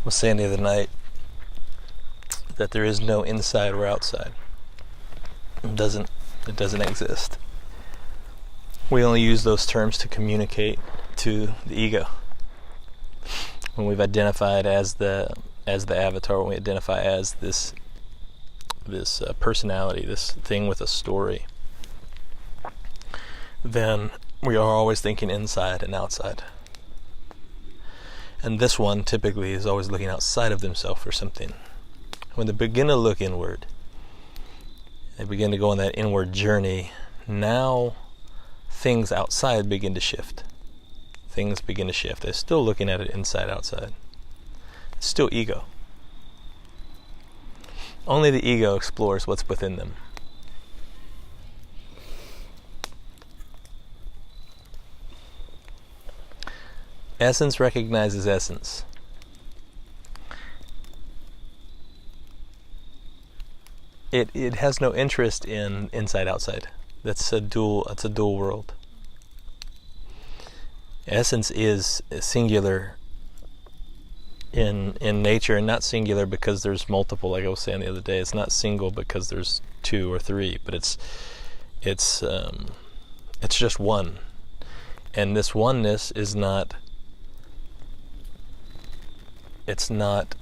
was saying the other night that there is no inside or outside. It doesn't exist. We only use those terms to communicate to the ego. When we've identified as the avatar, when we identify as this personality, this thing with a story, then we are always thinking inside and outside. And this one typically is always looking outside of themselves for something. When they begin to look inward, they begin to go on that inward journey, now things outside begin to shift. Things begin to shift. They're still looking at it inside, outside. It's still ego. Only the ego explores what's within them. Essence recognizes essence. It has no interest in inside outside. That's a dual world. Essence is singular in nature, and not singular because there's multiple, like I was saying the other day. It's not single because there's two or three, but it's just one. And this oneness is not it's not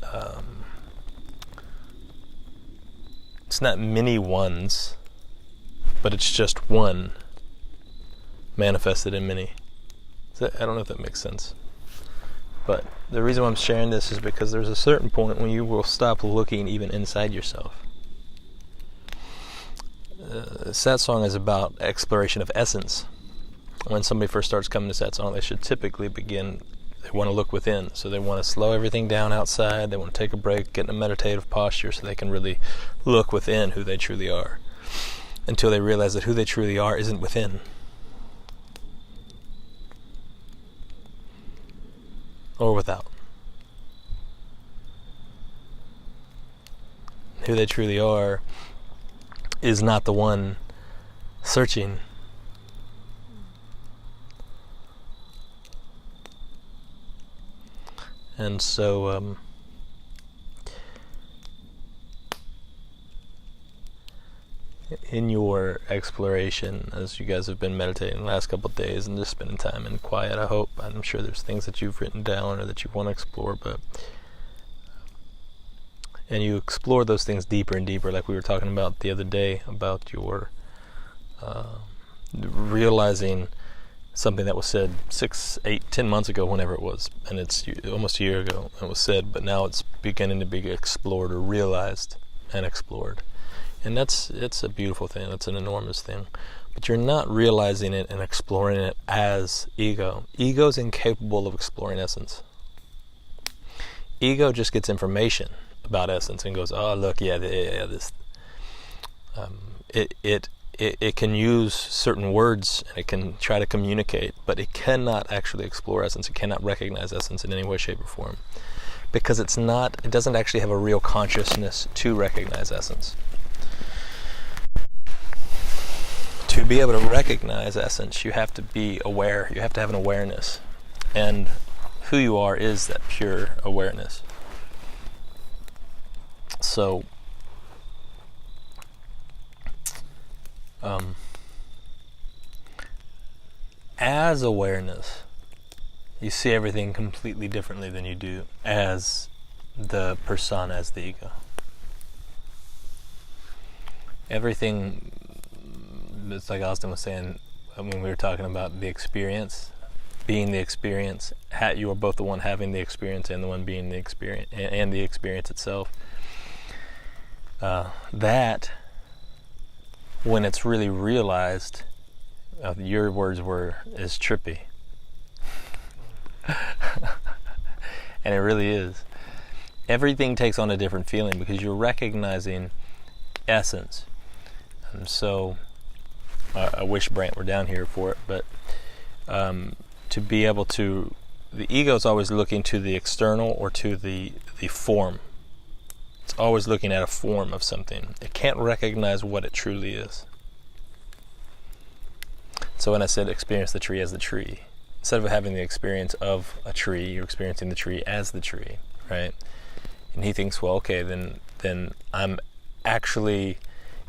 many ones, but it's just one manifested in many. I don't know if that makes sense. But the reason why I'm sharing this is because there's a certain point when you will stop looking even inside yourself. Satsang is about exploration of essence. When somebody first starts coming to Satsang, they should typically begin, they want to look within. So they want to slow everything down outside. They want to take a break, get in a meditative posture so they can really look within who they truly are. Until they realize that who they truly are isn't within. Or without. Who they truly are is not the one searching. And so in your exploration, as you guys have been meditating the last couple of days and just spending time in quiet, I'm sure there's things that you've written down or that you want to explore, and you explore those things deeper and deeper, like we were talking about the other day, about your realizing something that was said 6, 8, 10 months ago, whenever it was, and it's almost a year ago it was said, but now it's beginning to be explored or realized and explored. And it's a beautiful thing. It's an enormous thing. But you're not realizing it and exploring it as ego. Ego's incapable of exploring essence. Ego just gets information about essence and goes, oh, look, this. It can use certain words and it can try to communicate, but it cannot actually explore essence. It cannot recognize essence in any way, shape, or form. Because it doesn't actually have a real consciousness to recognize essence. To be able to recognize essence, you have to be aware. You have to have an awareness. And who you are is that pure awareness. So, as awareness, you see everything completely differently than you do as the persona, as the ego. Everything, it's like Austin was saying when we were talking about the experience, being the experience. You are both the one having the experience and the one being the experience, and the experience itself. That, when it's really realized, your words is trippy. And it really is. Everything takes on a different feeling because you're recognizing essence. And so, I wish Brant were down here for it, but to be able to, the ego is always looking to the external or to the form. It's always looking at a form of something. It can't recognize what it truly is. So when I said experience the tree as the tree, instead of having the experience of a tree, you're experiencing the tree as the tree, right? And he thinks, well, okay, then I'm actually,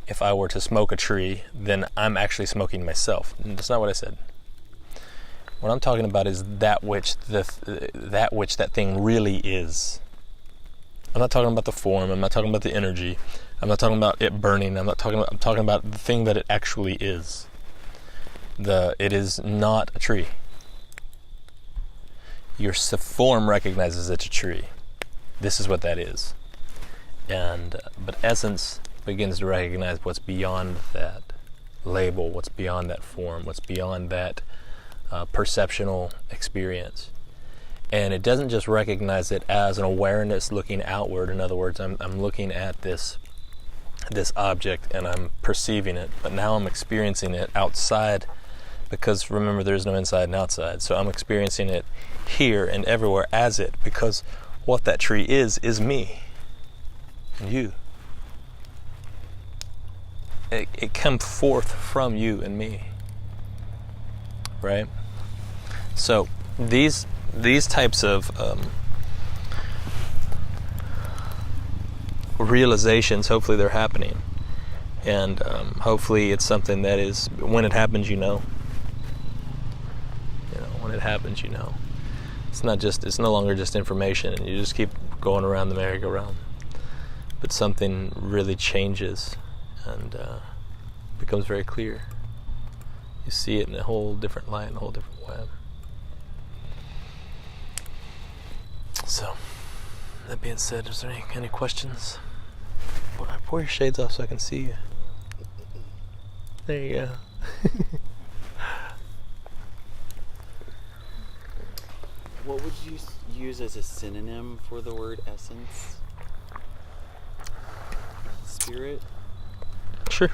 if I were to smoke a tree, then I'm actually smoking myself. And that's not what I said. What I'm talking about is that which that thing really is. I'm not talking about the form. I'm not talking about the energy. I'm not talking about it burning. I'm talking about the thing that it actually is. It is not a tree. Your form recognizes it's a tree. This is what that is. But essence begins to recognize what's beyond that label, what's beyond that form, what's beyond that perceptional experience. And it doesn't just recognize it as an awareness looking outward. In other words, I'm looking at this object and I'm perceiving it, but now I'm experiencing it outside, because remember, there's no inside and outside. So I'm experiencing it here and everywhere as it, because what that tree is me and you. It comes forth from you and me, right? So these types of realizations, hopefully they're happening, and hopefully it's something that is, when it happens, when it happens, it's no longer just information and you just keep going around the merry-go-round, but something really changes and becomes very clear. You see it in a whole different light, in a whole different way. So, that being said, is there any questions? Pour your shades off so I can see you. There you go. What would you use as a synonym for the word essence? Spirit? Sure.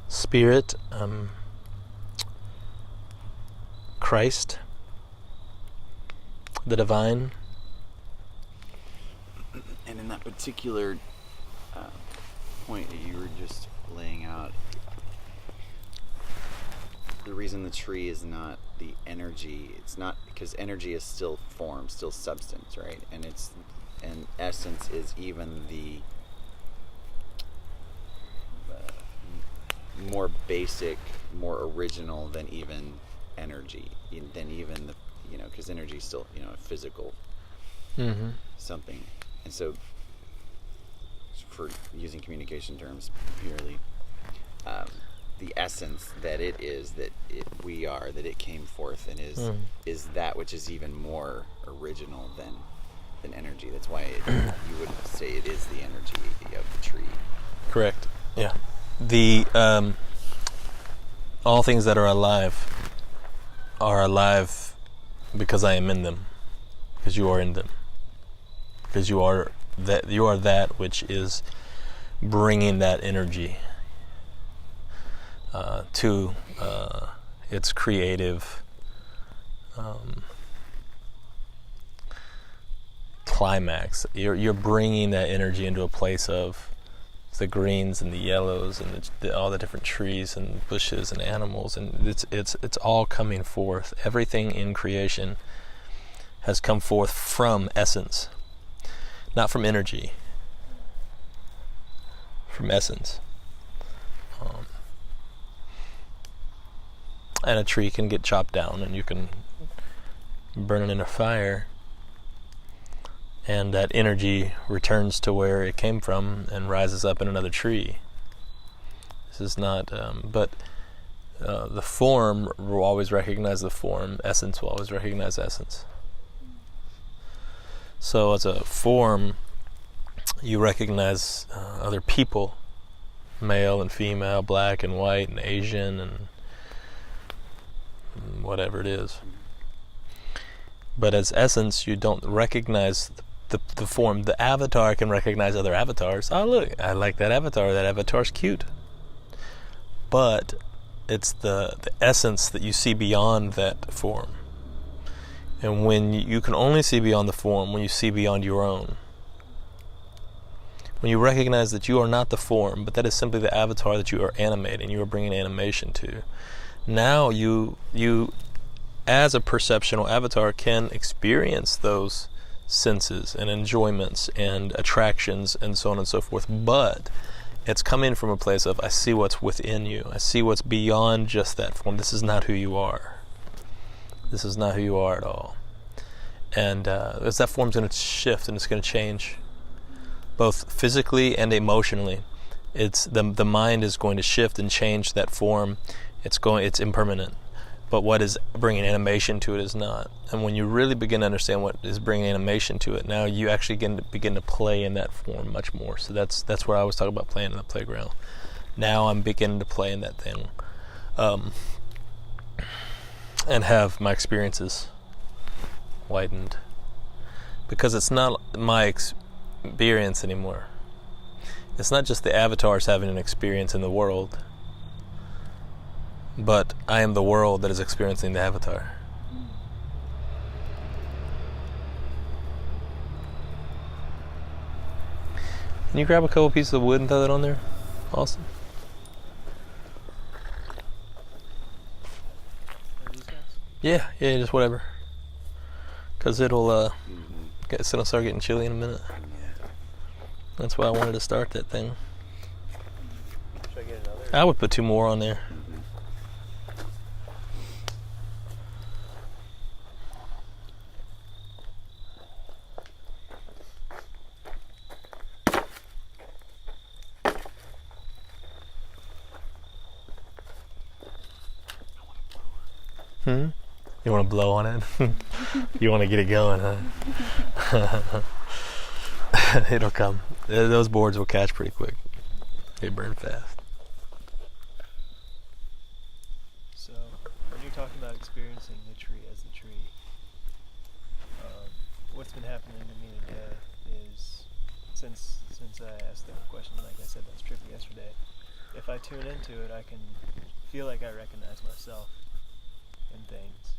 Spirit, Christ, the divine. And in that particular point that you were just laying out, the reason the tree is not the energy, it's not because energy is still form, still substance, right? And essence is even the more basic, more original than even energy, than even the, because energy is still, a physical something. And so, for using communication terms purely, the essence that it is, we are, that it came forth and is that which is even more original than energy. That's why you would say it is the energy of the tree. Correct. Yeah. All things that are alive because I am in them, because you are in them, because you are that which is bringing that energy to its creative climax. You're bringing that energy into a place of the greens and the yellows and all the different trees and bushes and animals, and it's all coming forth. Everything in creation has come forth from essence, not from energy, from essence. And a tree can get chopped down and you can burn it in a fire, and that energy returns to where it came from and rises up in another tree. This is not, the form will always recognize the form. Essence will always recognize essence. So as a form, you recognize other people, male and female, black and white and Asian and whatever it is. But as essence, you don't recognize the form. The avatar can recognize other avatars. Oh, look, I like that avatar. That avatar's cute. But it's the essence that you see beyond that form. And when you can only see beyond the form when you see beyond your own. When you recognize that you are not the form, but that is simply the avatar that you are animating, you are bringing animation to. Now you as a perceptual avatar can experience those senses and enjoyments and attractions and so on and so forth, but it's coming from a place of, I see what's within you. I see what's beyond just that form. This is not who you are. This is not who you are at all. And as that form's going to shift and it's going to change, both physically and emotionally, it's the mind is going to shift and change that form. It's impermanent. But what is bringing animation to it is not. And when you really begin to understand what is bringing animation to it, now you actually begin to play in that form much more. So that's what I was talking about, playing in the playground. Now I'm beginning to play in that thing, and have my experiences widened, because it's not my experience anymore. It's not just the avatars having an experience in the world, but I am the world that is experiencing the avatar. Can you grab a couple pieces of wood and throw that on there, Austin? Yeah, just whatever. Because it'll start getting chilly in a minute. That's why I wanted to start that thing. Should I get another? I would put 2 more on there. You want to blow on it? You want to get it going, huh? It'll come. Those boards will catch pretty quick. They burn fast. So, when you're talking about experiencing the tree as the tree, what's been happening to me today is, since I asked that question, like I said, that's trippy yesterday, if I tune into it, I can feel like I recognize myself in things.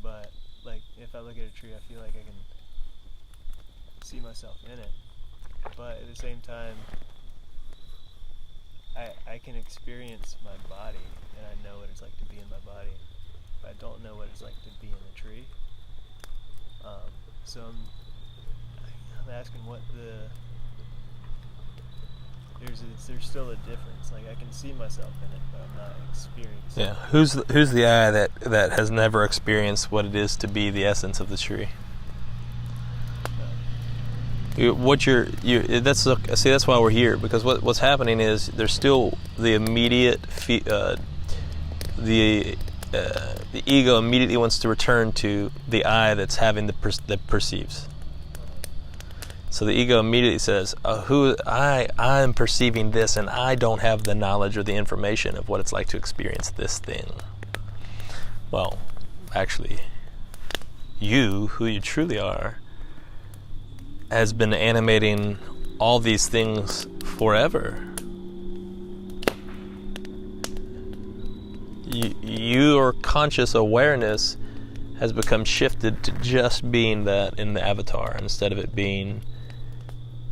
But like if I look at a tree, I feel like I can see myself in it. But at the same time, I can experience my body, and I know what it's like to be in my body. But I don't know what it's like to be in a tree. So I'm asking what there's still a difference. Like I can see myself in it, but I'm not experiencing. Yeah. Who's the eye that has never experienced what it is to be the essence of the tree? That's why we're here, because what's happening is there's still the immediate the ego immediately wants to return to the I that's having that perceives. So the ego immediately says, I'm perceiving this, and I don't have the knowledge or the information of what it's like to experience this thing. Well, actually, who you truly are, has been animating all these things forever. Your conscious awareness has become shifted to just being that in the avatar, instead of it being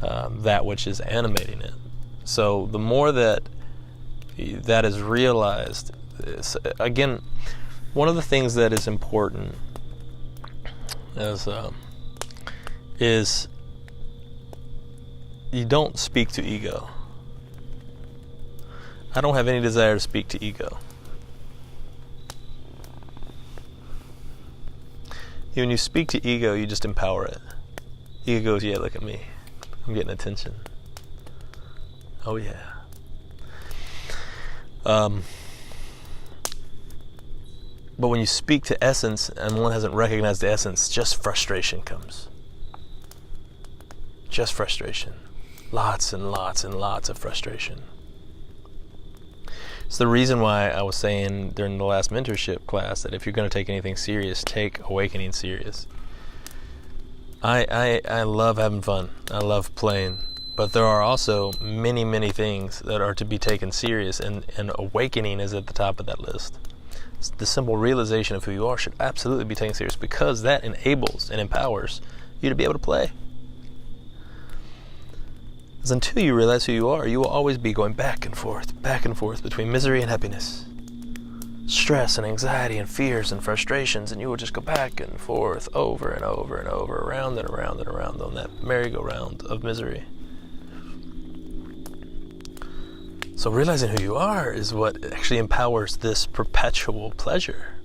that which is animating it. So the more that is realized, again, one of the things that is important is you don't speak to ego. I don't have any desire to speak to ego. When you speak to ego, you just empower it. Ego goes, yeah, look at me. I'm getting attention. Oh, yeah. But when you speak to essence and one hasn't recognized the essence, just frustration comes. Just frustration. Lots and lots and lots of frustration. It's the reason why I was saying during the last mentorship class that if you're going to take anything serious, take awakening serious. I love having fun. I love playing. But there are also many, many things that are to be taken serious, and awakening is at the top of that list. The simple realization of who you are should absolutely be taken serious, because that enables and empowers you to be able to play. Because until you realize who you are, you will always be going back and forth between misery and happiness. stress and anxiety and fears and frustrations, and you will just go back and forth over and over and over, around and around and around on that merry-go-round of misery. So realizing who you are is what actually empowers this perpetual pleasure,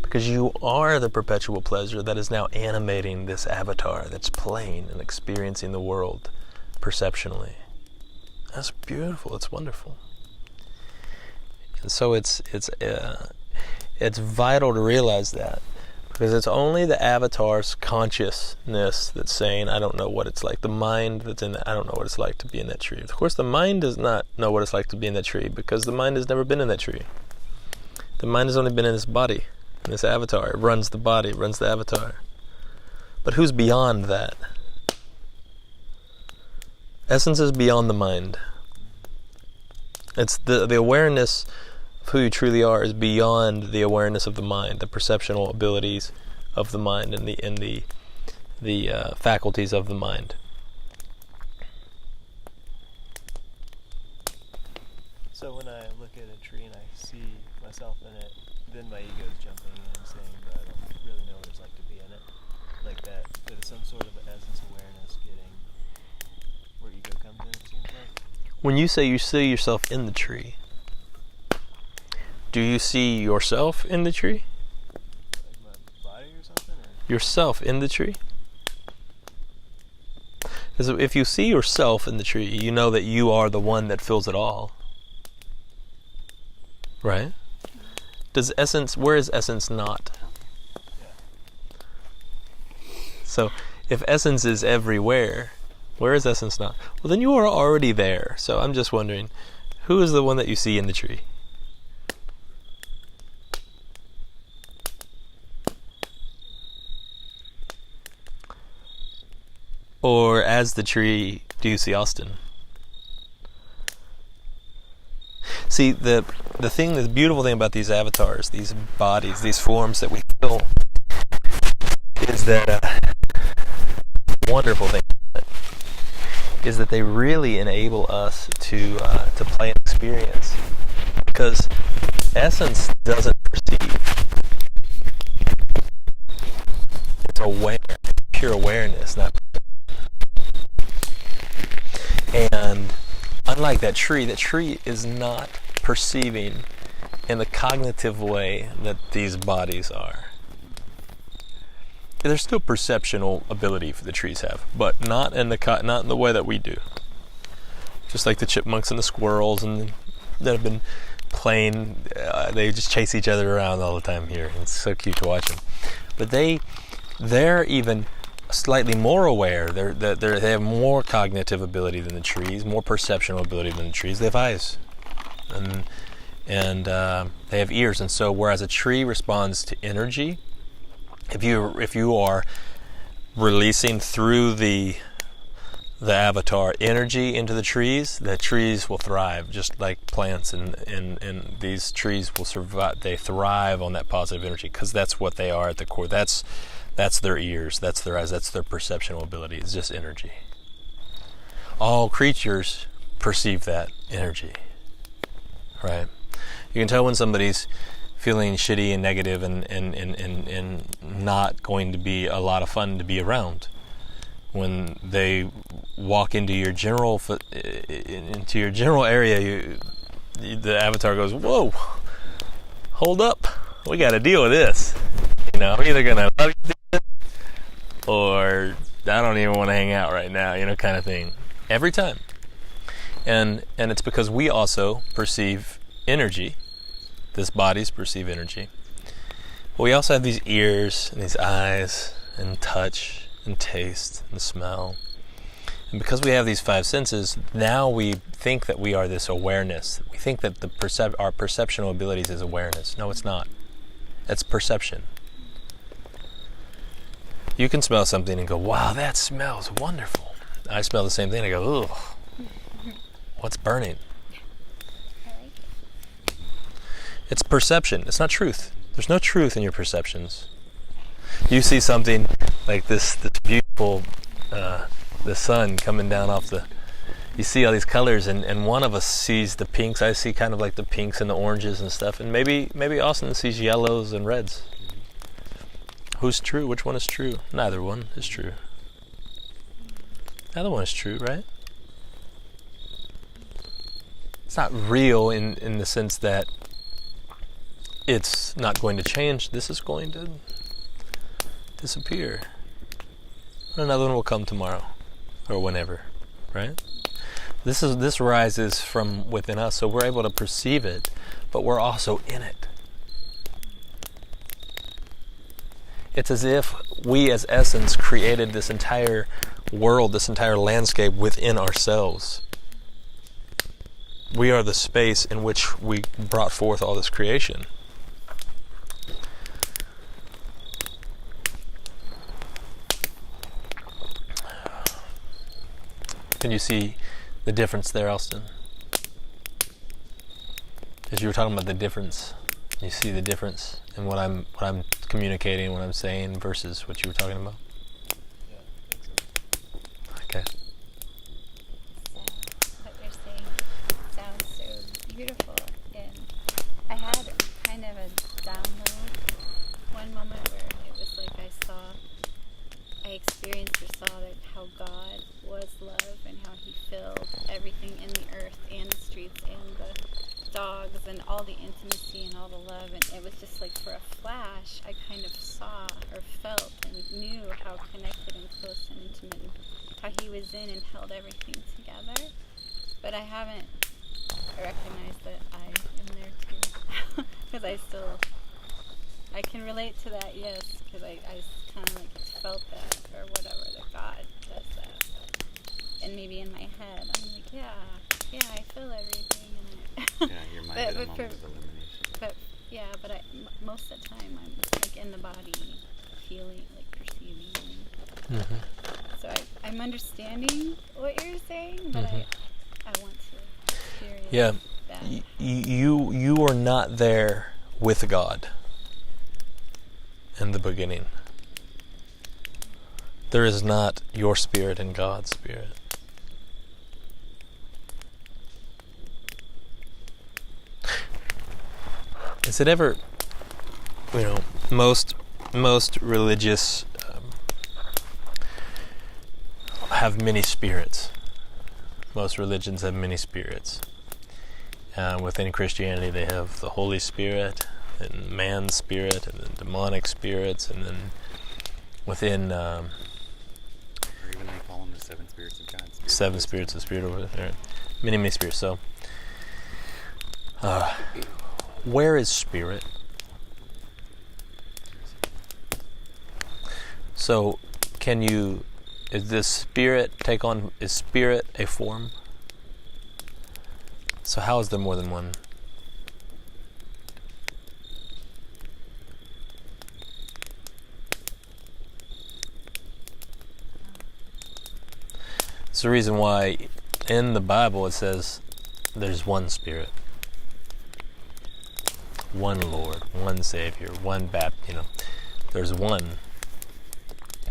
because you are the perpetual pleasure that is now animating this avatar that's playing and experiencing the world perceptionally. That's beautiful. It's wonderful. And so it's vital to realize that, because it's only the avatar's consciousness that's saying, I don't know what it's like. The mind that's in that, I don't know what it's like to be in that tree. Of course, the mind does not know what it's like to be in that tree, because the mind has never been in that tree. The mind has only been in this body, in this avatar. It runs the body, it runs the avatar. But who's beyond that? Essence is beyond the mind. It's the awareness of who you truly are is beyond the awareness of the mind, the perceptual abilities of the mind, and the faculties of the mind. So when I look at a tree and I see myself in it, then my ego is jumping in and saying, but I don't really know what it's like to be in it. Like that it's some sort of essence awareness getting where ego comes in, it seems like. When you say you see yourself in the tree, do you see yourself in the tree? Like my body or something? Or? Yourself in the tree? Because if you see yourself in the tree, you know that you are the one that fills it all. Right? Where is essence not? Yeah. So, if essence is everywhere, where is essence not? Well, then you are already there. So I'm just wondering, who is the one that you see in the tree? Or as the tree, do you see Austin? See, the beautiful thing about these avatars, these bodies, these forms that we feel, is that wonderful thing is that they really enable us to play and experience, because essence doesn't perceive. It's aware, pure awareness, not. And unlike that tree is not perceiving in the cognitive way that these bodies are. There's still perceptual ability for the trees have, but not in the way that we do. Just like the chipmunks and the squirrels and that have been playing, they just chase each other around all the time here. It's so cute to watch them. But they're even slightly more aware. They have more cognitive ability than the trees, more perceptual ability than the trees. They have eyes, and they have ears. And so, whereas a tree responds to energy, if you are releasing through the avatar energy into the trees will thrive, just like plants, and these trees will survive. They thrive on that positive energy because that's what they are at the core. That's their ears, that's their eyes, that's their perceptual ability. It's just energy. All creatures perceive that energy, right? You can tell when somebody's feeling shitty and negative and not going to be a lot of fun to be around. When they walk into your general area, the avatar goes, "Whoa, hold up, we got to deal with this. You know, I'm either gonna love you or I don't even want to hang out right now, kind of thing." Every time, and it's because we also perceive energy. This bodies perceive energy. But we also have these ears and these eyes and touch and taste and smell. And because we have these five senses, now we think that we are this awareness. We think that our perceptual abilities is awareness. No, it's not. It's perception. You can smell something and go, "Wow, that smells wonderful." I smell the same thing and I go, "Ugh, what's burning?" It's perception. It's not truth. There's no truth in your perceptions. You see something like this beautiful, the sun coming down off the, you see all these colors, and one of us sees the pinks. I see kind of like the pinks and the oranges and stuff, and maybe Austin sees yellows and reds. Who's true? Which one is true? Neither one is true. Neither one is true, right? It's not real in the sense that it's not going to change. This is going to disappear. Another one will come tomorrow or whenever, right? This rises from within us, so we're able to perceive it, but we're also in it. It's as if we as essence created this entire world, this entire landscape within ourselves. We are the space in which we brought forth all this creation. Can you see the difference there, Elston? As you were talking about the difference, you see the difference in what I'm communicating, what I'm saying, versus what you were talking about? Yeah, I think so. Okay. So what you're saying sounds so beautiful, and I had kind of a download one moment where it was like I experienced or saw that how God was love and how he filled everything in the earth and the streets and the dogs and all the intimacy and all the love, and it was just like for a flash I kind of saw or felt and knew how connected and close and intimate and how he was in and held everything together. But I haven't recognized that I am there too because I can relate to that, yes, because I kind of like felt that or whatever, that God does that. And maybe in my head I'm like, yeah, I feel everything. Yeah, your mind at a moment of elimination. But most of the time I'm like in the body, feeling, like perceiving. Mm-hmm. So I'm understanding what you're saying, but Mm-hmm. I want to experience Yeah, that. you are not there with God in the beginning. There is not your spirit and God's spirit. Is it ever, most religious have many spirits. Most religions have many spirits. Within Christianity, they have the Holy Spirit, and man's spirit, and then demonic spirits, and then within Or even they call them the seven spirits of God. seven spirits of spirit over there. Many spirits. So, where is spirit? So, is this spirit is spirit a form? So how is there more than one? It's the reason why in the Bible it says there's one Spirit, one Lord, one Savior, one Baptist. There's one.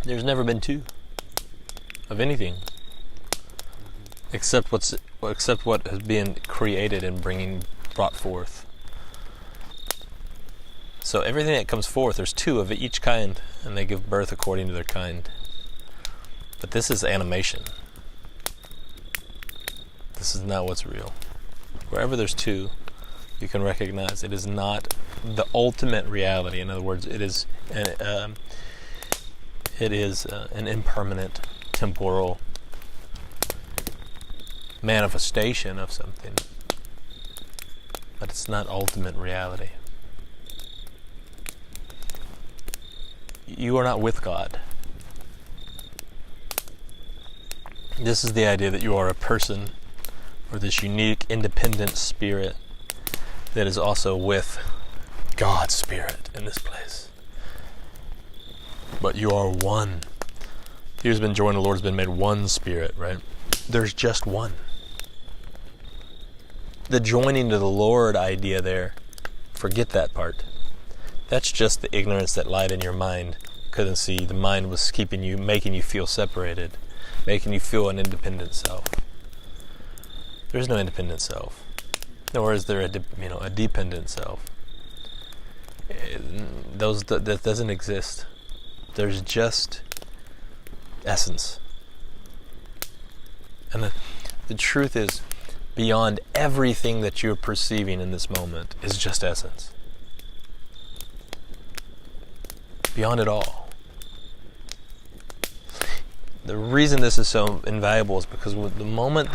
There's never been two of anything, except what has been created and brought forth. So everything that comes forth, there's two of each kind, and they give birth according to their kind. But this is animation. This is not what's real. Wherever there's two, you can recognize it is not the ultimate reality. In other words, it is an impermanent, temporal manifestation of something, but it's not ultimate reality. You are not with God. This is the idea that you are a person, or this unique, independent spirit that is also with God's Spirit in this place. But you are one. He who's been joined to the Lord has been made one Spirit, right? There's just one. The joining to the Lord idea there, forget that part. That's just the ignorance that lied in your mind. Couldn't see. The mind was making you feel separated, making you feel an independent self. There's no independent self, nor is there a dependent self. That doesn't exist. There's just essence. And the truth is, beyond everything that you're perceiving in this moment is just essence. Beyond it all. The reason this is so invaluable is because with the moment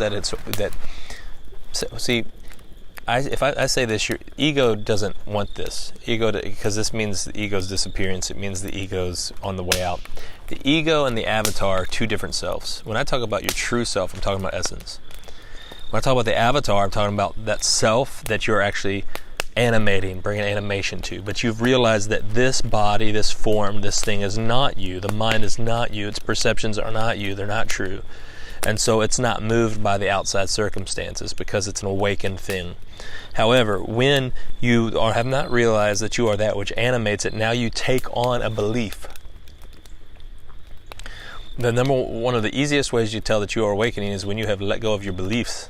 if I say this, your ego doesn't want this. Because this means the ego's disappearance. It means the ego's on the way out. The ego and the avatar are two different selves. When I talk about your true self, I'm talking about essence. When I talk about the avatar, I'm talking about that self that you're actually animating, bringing animation to. But you've realized that this body, this form, this thing is not you. The mind is not you. Its perceptions are not you. They're not true. And so it's not moved by the outside circumstances because it's an awakened thing. However, when you have not realized that you are that which animates it, now you take on a belief. One of the easiest ways you tell that you are awakening is when you have let go of your beliefs.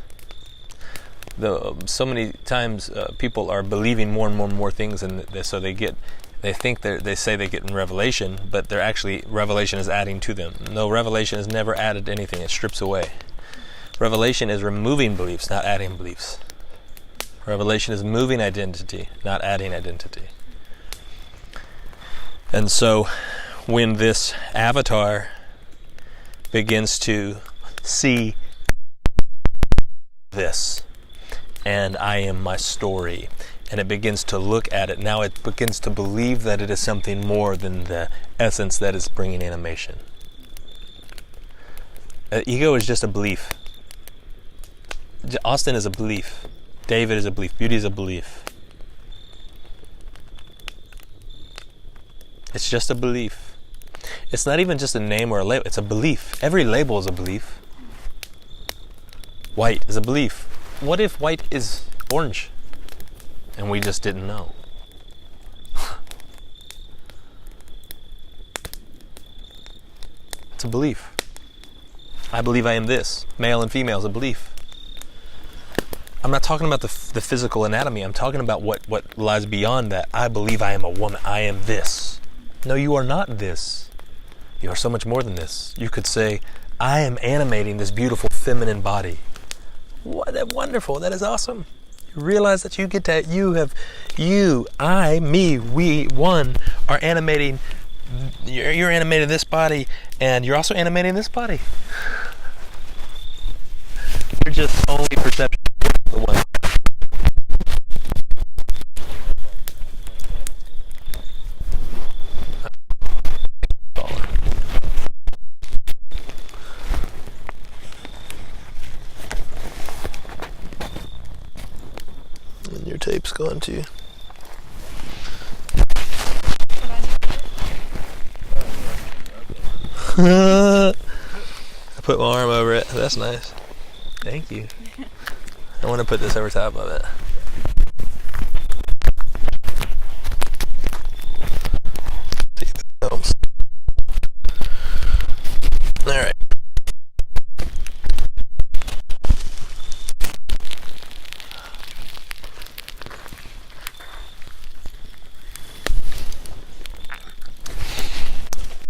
So many times people are believing more and more things, and they say they get in revelation, but they're actually, revelation is adding to them. No, revelation has never added anything. It strips away. Revelation is removing beliefs, not adding beliefs. Revelation is moving identity, not adding identity. And so when this avatar begins to see this, and I am my story, and it begins to look at it, now it begins to believe that it is something more than the essence that is bringing animation. Ego is just a belief. Austin is a belief. David is a belief. Beauty is a belief. It's just a belief. It's not even just a name or a label. It's a belief. Every label is a belief. White is a belief. What if white is orange? And we just didn't know. It's a belief. I believe I am this. Male and female is a belief. I'm not talking about the physical anatomy. I'm talking about what lies beyond that. I believe I am a woman. I am this. No, you are not this. You are so much more than this. You could say, I am animating this beautiful feminine body. What? That's wonderful. That is awesome. You realize that you get that. I, me, we, one are animating. You're animating this body, and you're also animating this body. You're just only perception. The one. And your tape's gone too. I put my arm over it. That's nice. Thank you. I want to put this over top of it. See if it helps. Alright.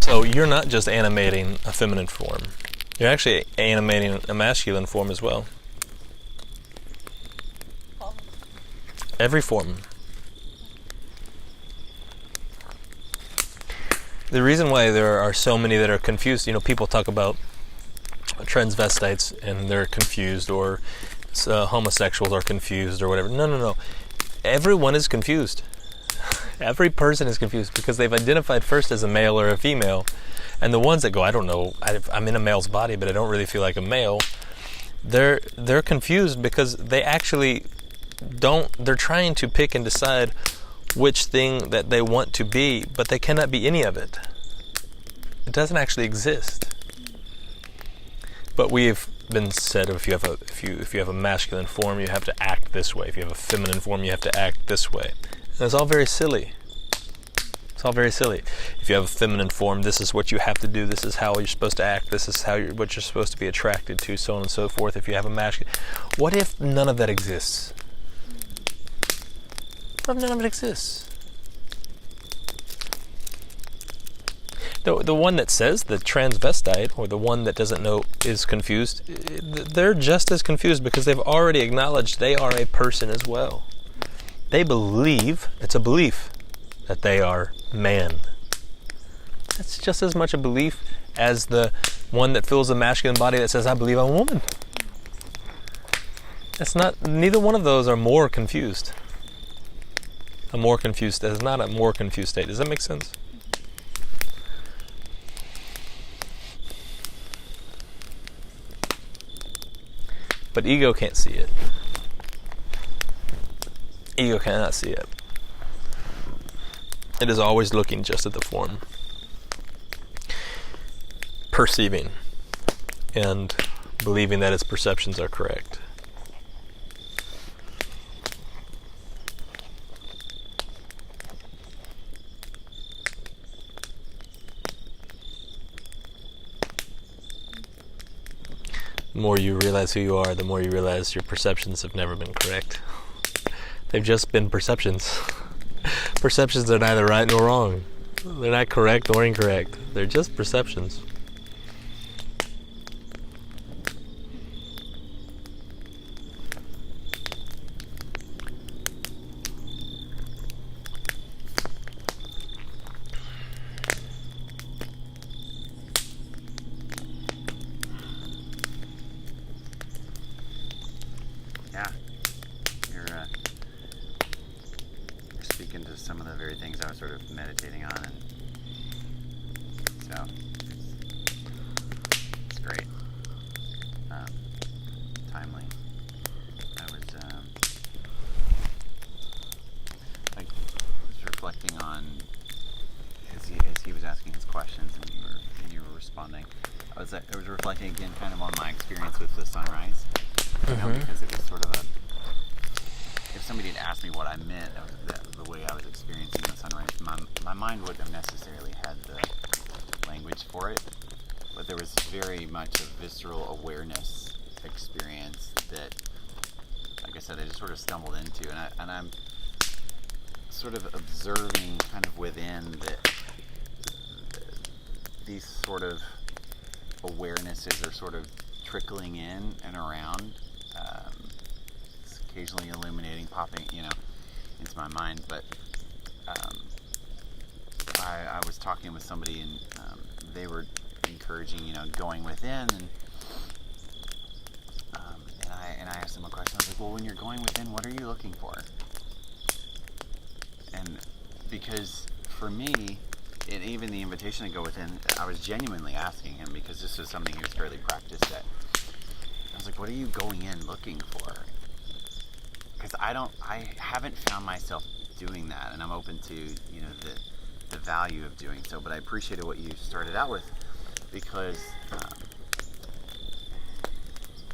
So you're not just animating a feminine form. You're actually animating a masculine form as well. Every form. The reason why there are so many that are confused, people talk about transvestites and they're confused, or homosexuals are confused, or whatever. No. Everyone is confused. Every person is confused because they've identified first as a male or a female. And the ones that go, I don't know, I'm in a male's body, but I don't really feel like a male, they're confused because they actually they're trying to pick and decide which thing that they want to be, but they cannot be any of it. It doesn't actually exist. But we've been said, if you have a masculine form, you have to act this way. If you have a feminine form, you have to act this way. And it's all very silly. It's all very silly. If you have a feminine form, this is what you have to do. This is how you're supposed to act. This is what you're supposed to be attracted to, so on and so forth. If you have a masculine, what if none of that exists? What if none of it exists? The one that says the transvestite, or the one that doesn't know, is confused, they're just as confused because they've already acknowledged they are a person as well. They believe, it's a belief, that they are man. That's just as much a belief as the one that fills a masculine body that says, I believe I'm a woman. That's not, neither one of those are more confused. A more confused, that is not a more confused state. Does that make sense? But ego can't see it. Ego cannot see it. It is always looking just at the form, perceiving, and believing that its perceptions are correct. The more you realize who you are, the more you realize your perceptions have never been correct. They've just been perceptions. Perceptions are neither right nor wrong. They're not correct or incorrect. They're just perceptions. Yeah, you're speaking to some of the very things I was sort of meditating on, and so it's great, timely. I was reflecting on as he was asking his questions and you were responding. I was reflecting again, kind of on my experience with the sunrise. You know, because it was sort of if somebody had asked me what I meant of the way I was experiencing the sunrise, my mind wouldn't have necessarily had the language for it, but there was very much a visceral awareness experience that, like I said, I just sort of stumbled into, and I'm sort of observing kind of within that these sort of awarenesses are sort of trickling in and around. It's occasionally illuminating, popping, into my mind. But I was talking with somebody, and they were encouraging, going within, and I asked them a question. I was like, well, when you're going within, what are you looking for? And because for me, and even the invitation to go within, I was genuinely asking him, because this was something he was fairly practiced at. I was like, what are you going in looking for? Because I haven't found myself doing that, and I'm open to, the value of doing so, but I appreciated what you started out with, because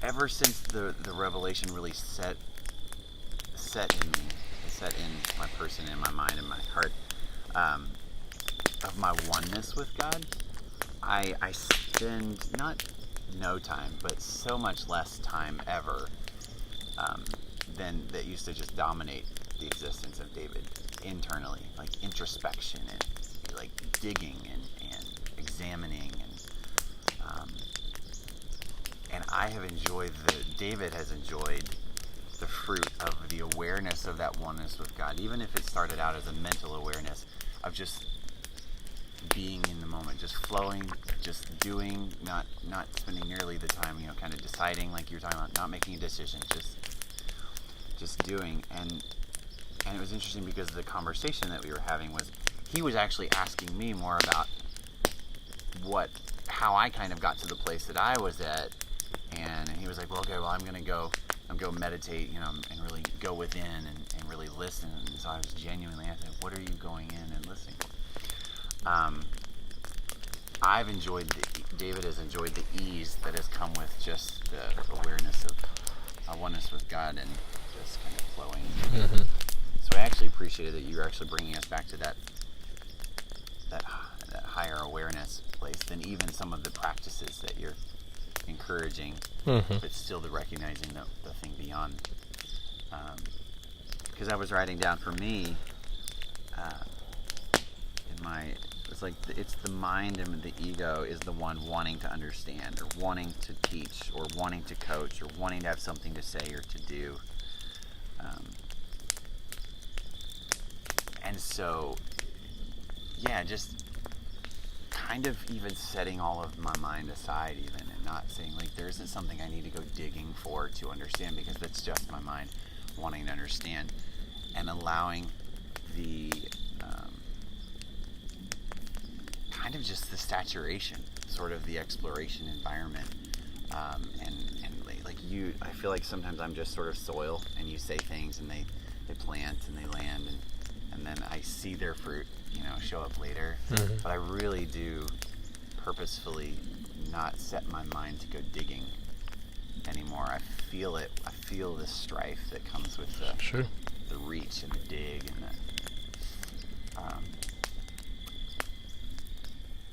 ever since the revelation really set in me, set in my person, in my mind, in my heart, of my oneness with God, I spend not no time, but so much less time ever than that used to just dominate the existence of David internally, like introspection and like digging and examining, and I have enjoyed David has enjoyed the fruit of the awareness of that oneness with God, even if it started out as a mental awareness of just being in the moment, just flowing, just doing, not spending nearly the time, kind of deciding, like you were talking about, not making a decision, just doing. And it was interesting because the conversation that we were having was, he was actually asking me more about how I kind of got to the place that I was at, and he was like, well, okay, well, I'm gonna go meditate, and really go within and really listen. And so I was genuinely asking, what are you going in and listening? I've enjoyed David has enjoyed the ease that has come with just the awareness of oneness with God and just kind of flowing. So I actually appreciated that you were actually bringing us back to that that higher awareness place than even some of the practices that you're encouraging, but still the recognizing the thing beyond. Because I was writing down for me, it's like it's the mind and the ego is the one wanting to understand or wanting to teach or wanting to coach or wanting to have something to say or to do. And so, yeah, just kind of even setting all of my mind aside even and not saying like there isn't something I need to go digging for to understand because that's just my mind wanting to understand, and allowing the kind of just the saturation, sort of the exploration environment, and like you, I feel like sometimes I'm just sort of soil and you say things and they plant and they land and then I see their fruit, show up later. But I really do purposefully not set my mind to go digging anymore. I feel it. I feel the strife that comes with the reach and the dig and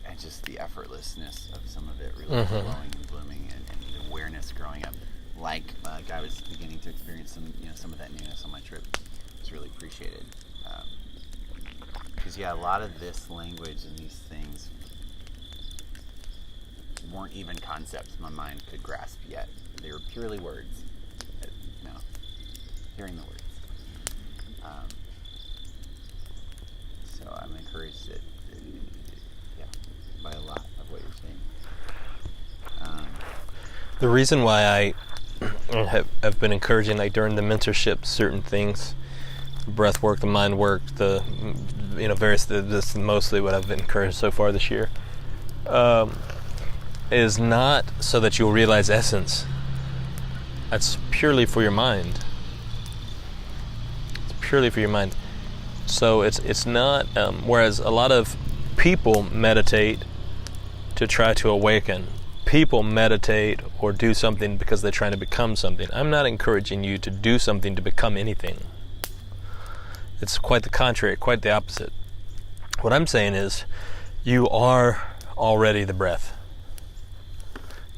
and just the effortlessness of some of it really flowing and blooming and the awareness growing up. Like I was beginning to experience some of that newness on my trip. It's really appreciated. Because a lot of this language and these things weren't even concepts my mind could grasp yet. They were purely words. Hearing the words. So I'm encouraged by a lot of what you're saying. The reason why I have been encouraging, like during the mentorship, certain things, breath work, the mind work, the various. This is mostly what I've been encouraged so far this year. Is not so that you'll realize essence. That's purely for your mind. It's purely for your mind. So it's not. Whereas a lot of people meditate to try to awaken. People meditate or do something because they're trying to become something. I'm not encouraging you to do something to become anything. It's quite the contrary, quite the opposite. What I'm saying is, you are already the breath.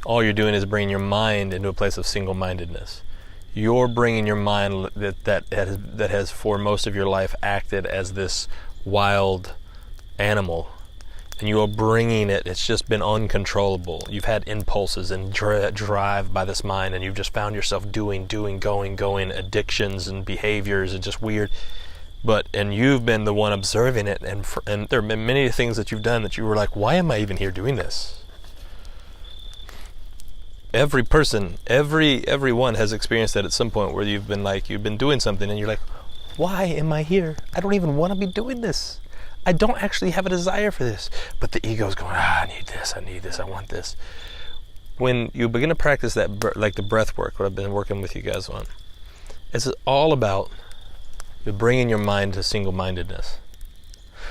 All you're doing is bringing your mind into a place of single-mindedness. You're bringing your mind that has for most of your life acted as this wild animal, and you are bringing it. It's just been uncontrollable. You've had impulses and drive by this mind, and you've just found yourself doing, going, addictions and behaviors and just weird. And you've been the one observing it, and there have been many things that you've done that you were like, why am I even here doing this? Every person, everyone has experienced that at some point where you've been doing something and you're like, why am I here? I don't even want to be doing this. I don't actually have a desire for this. But the ego's going, I need this, I want this. When you begin to practice that, like the breath work, what I've been working with you guys on, it's all about bringing your mind to single-mindedness.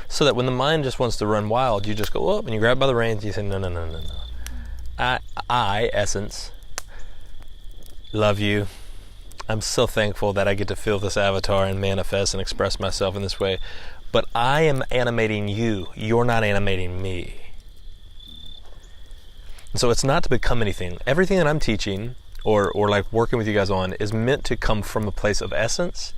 So that when the mind just wants to run wild, you just go up and you grab by the reins and you say, no. I, essence, love you. I'm so thankful that I get to feel this avatar and manifest and express myself in this way. But I am animating you. You're not animating me. And so it's not to become anything. Everything that I'm teaching or like working with you guys on is meant to come from a place of essence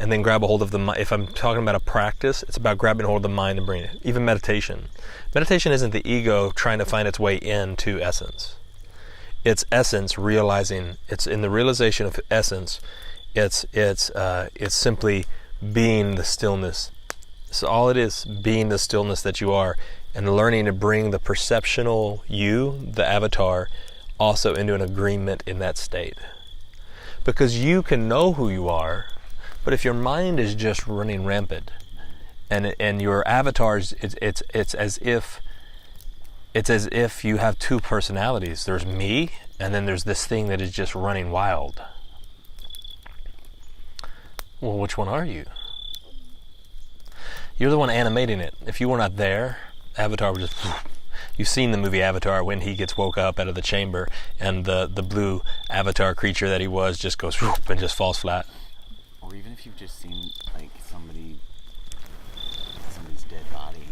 and then grab a hold of the mind. If I'm talking about a practice, it's about grabbing hold of the mind and bringing it. Even meditation. Meditation isn't the ego trying to find its way into essence. It's essence realizing. It's in the realization of essence. It's simply being the stillness. So all it is, being the stillness that you are, and learning to bring the perceptional you, the avatar, also into an agreement in that state. Because you can know who you are, but if your mind is just running rampant, and your avatars, it's as if you have two personalities. There's me, and then there's this thing that is just running wild. Well, which one are you? You're the one animating it. If you were not there, Avatar would just... You've seen the movie Avatar when he gets woke up out of the chamber and the blue avatar creature that he was just goes whoop and just falls flat. Or even if you've just seen like somebody's dead body,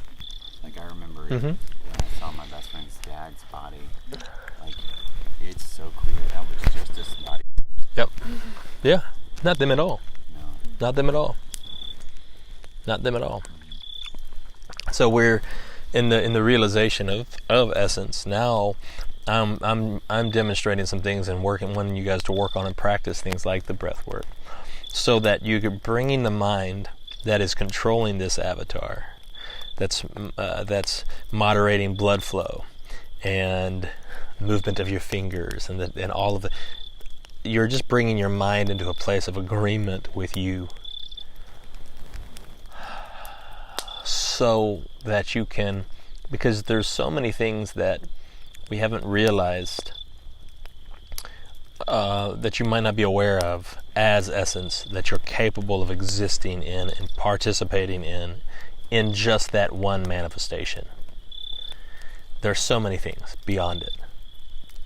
like Like, I remember Mm-hmm. when I saw my best friend's dad's body, like, it's so clear that was just his body. Yep. Yeah. Not them at all. No. Not them at all. Not them at all. So we're in the realization of essence. Now I'm demonstrating some things and wanting you guys to work on and practice things like the breath work, so that you're bringing the mind that is controlling this avatar, that's moderating blood flow and movement of your fingers and all of it. You're just bringing your mind into a place of agreement with you, so that you can, because there's so many things that we haven't realized, that you might not be aware of as essence, that you're capable of existing in and participating in just that one manifestation. There's so many things beyond it,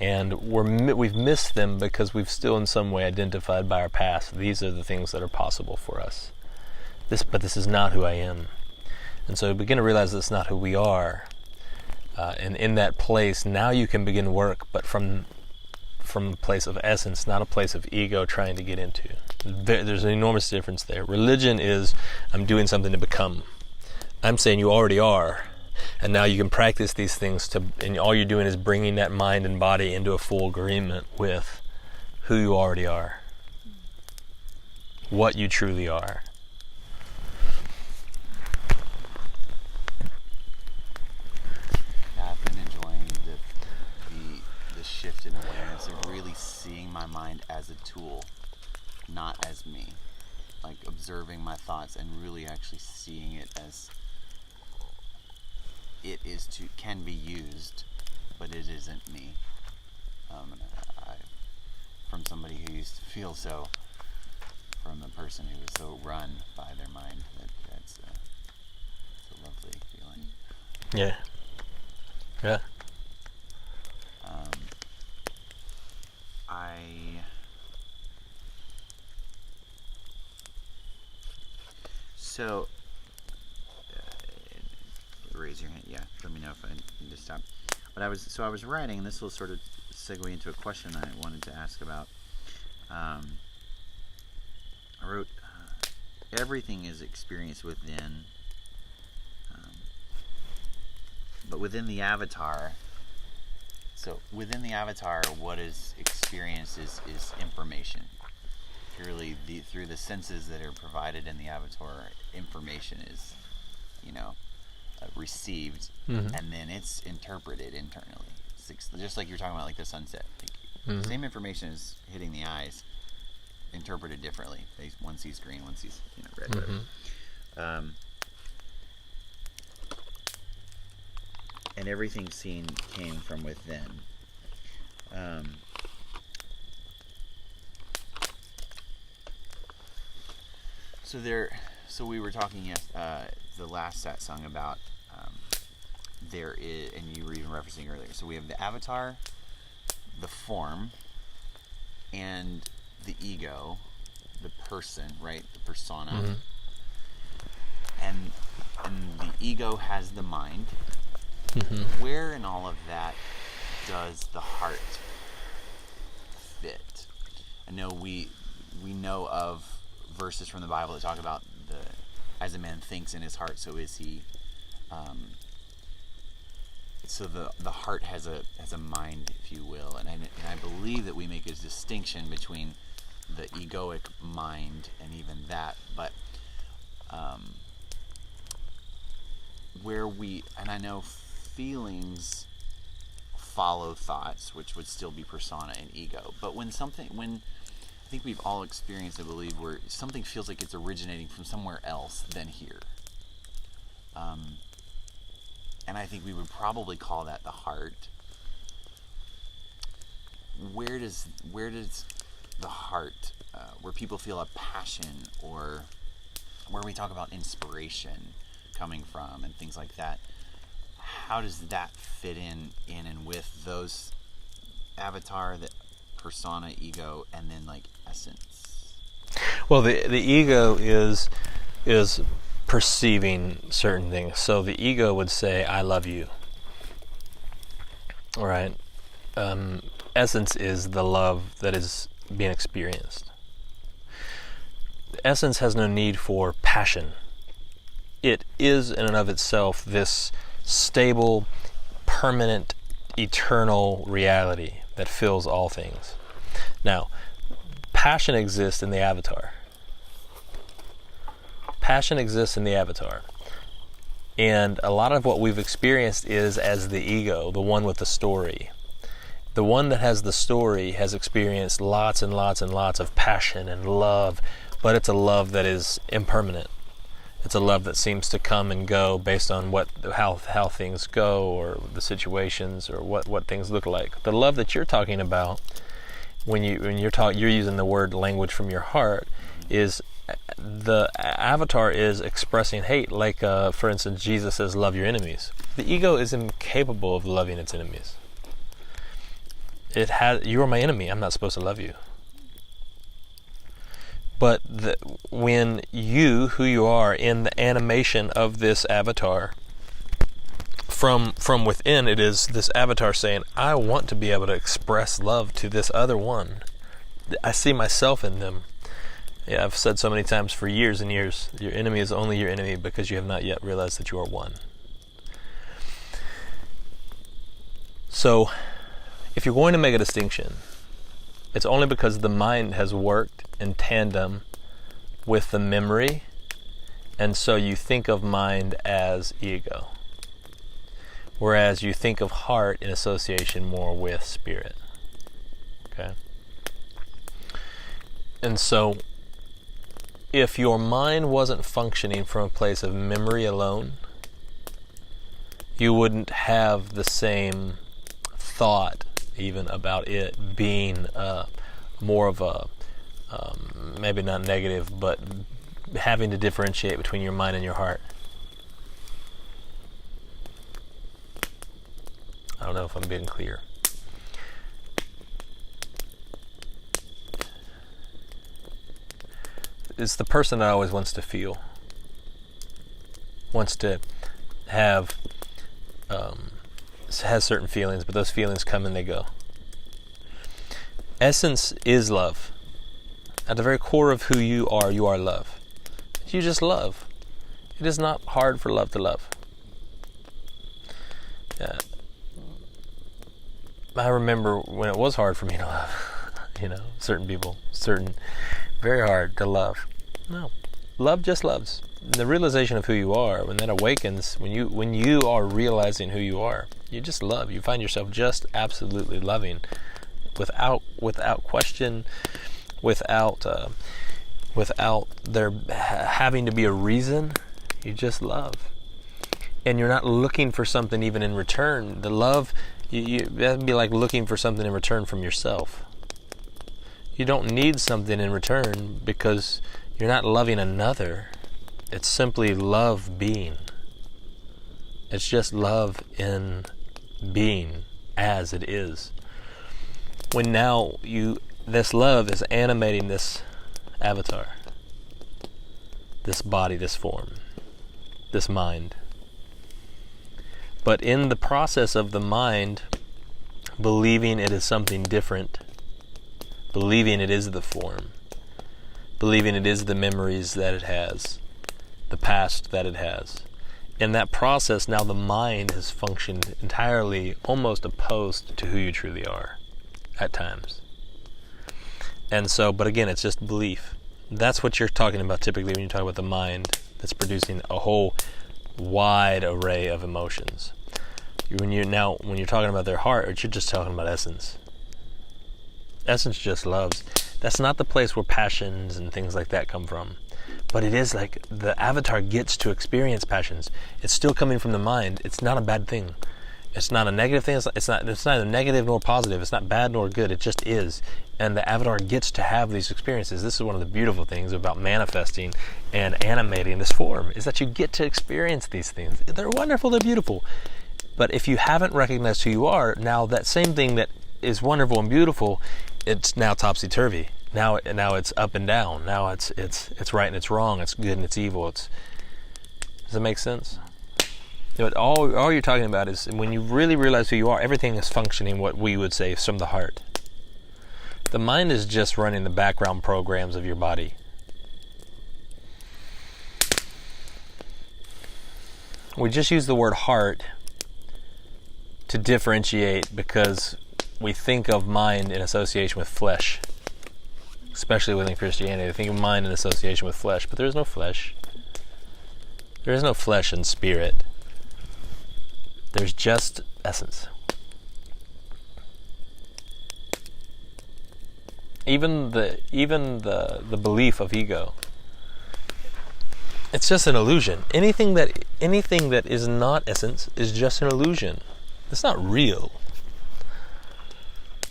and we've missed them because we've still in some way identified by our past, these are the things that are possible for us. But this is not who I am. And so we begin to realize that's not who we are. And in that place, now you can begin work, but from a place of essence, not a place of ego trying to get into. There's an enormous difference there. Religion is, I'm doing something to become. I'm saying you already are. And now you can practice these things, and all you're doing is bringing that mind and body into a full agreement with who you already are, what you truly are. I've been enjoying the shift in awareness of really seeing my mind as a tool, not as me. Like, observing my thoughts and really actually seeing it as it can be used, but it isn't me. And I, from somebody who used to feel so, from a person who was so run by their mind, that's a lovely feeling. Yeah. Yeah. So, raise your hand. Yeah, let me know if I need to stop. But I was writing, and this will sort of segue into a question I wanted to ask about. I wrote, everything is experienced within, but within the avatar. So within the avatar, what is experienced is information. Purely through the senses that are provided in the avatar, information is, received, Mm-hmm. and then it's interpreted internally. Just like you're talking about, like the sunset. Mm-hmm. Same information is hitting the eyes, interpreted differently. One sees green, one sees red. Mm-hmm. And everything seen came from within. So we were talking the last Satsang about there is, and you were even referencing earlier. So we have the avatar, the form, and the ego, the person, right? The persona. Mm-hmm. And the ego has the mind. Mm-hmm. Where in all of that does the heart fit? I know we know of verses from the Bible that talk about as a man thinks in his heart, so is he. So the heart has a mind, if you will, and I believe that we make a distinction between the egoic mind and even that, but and I know feelings follow thoughts, which would still be persona and ego, but when I think we've all experienced, I believe, where something feels like it's originating from somewhere else than here. And I think we would probably call that the heart. Where does the heart, where people feel a passion, or where we talk about inspiration coming from and things like that, how does that fit in and with those avatar, the persona, ego, and then like essence? Well, the ego is perceiving certain things. So the ego would say, I love you. All right? Essence is the love that is being experienced. Essence has no need for passion. It is in and of itself this stable, permanent, eternal reality that fills all things. Now, passion exists in the avatar. Passion exists in the avatar. And a lot of what we've experienced is as the ego, the one with the story. The one that has the story has experienced lots and lots and lots of passion and love, but it's a love that is impermanent. It's a love that seems to come and go based on how things go, or the situations, or what things look like. The love that you're talking about, when you're using the word language from your heart, is the avatar is expressing hate. Like for instance, Jesus says, "Love your enemies." The ego is incapable of loving its enemies. You are my enemy. I'm not supposed to love you. But when who you are in the animation of this avatar, from within, it is this avatar saying, I want to be able to express love to this other one. I see myself in them. Yeah, I've said so many times for years and years, your enemy is only your enemy because you have not yet realized that you are one. So, if you're going to make a distinction, it's only because the mind has worked in tandem with the memory, and so you think of mind as ego, whereas you think of heart in association more with spirit. Okay? And so, if your mind wasn't functioning from a place of memory alone, you wouldn't have the same thought even about it being more of a maybe not negative, but having to differentiate between your mind and your heart. I don't know if I'm being clear. It's the person that always wants to feel, wants to have has certain feelings, but those feelings come and they go. Essence is love. At the very core of who you are love. You just love. It is not hard for love to love. I remember when it was hard for me to love. Certain people, very hard to love. No, love just loves. The realization of who you are, when that awakens, when you are realizing who you are, you just love. You find yourself just absolutely loving, without question, without there having to be a reason. You just love, and you're not looking for something even in return. The love, that'd be like looking for something in return from yourself. You don't need something in return because you're not loving another. It's simply love being. It's just love in being as it is. When now this love is animating this avatar, this body, this form, this mind. But in the process of the mind believing it is something different, believing it is the form, believing it is the memories that it has, the past that it has. In that process, now the mind has functioned entirely almost opposed to who you truly are at times. And so, but again, it's just belief. That's what you're talking about typically when you talk about the mind that's producing a whole wide array of emotions. When you're talking about their heart, you're just talking about essence. Essence just loves. That's not the place where passions and things like that come from. But it is like the avatar gets to experience passions. It's still coming from the mind. It's not a bad thing. It's not a negative thing. It's neither negative nor positive. It's not bad nor good. It just is. And the avatar gets to have these experiences. This is one of the beautiful things about manifesting and animating this form, is that you get to experience these things. They're wonderful. They're beautiful. But if you haven't recognized who you are, now that same thing that is wonderful and beautiful, it's now topsy-turvy. Now it's up and down. Now it's right and it's wrong. It's good and it's evil. Does that make sense? All you're talking about is when you really realize who you are, everything is functioning what we would say is from the heart. The mind is just running the background programs of your body. We just use the word heart to differentiate because we think of mind in association with flesh. Especially within Christianity, they think of mind in association with flesh, but there is no flesh. There is no flesh and spirit. There's just essence. Even the belief of ego, it's just an illusion. Anything that is not essence is just an illusion. It's not real.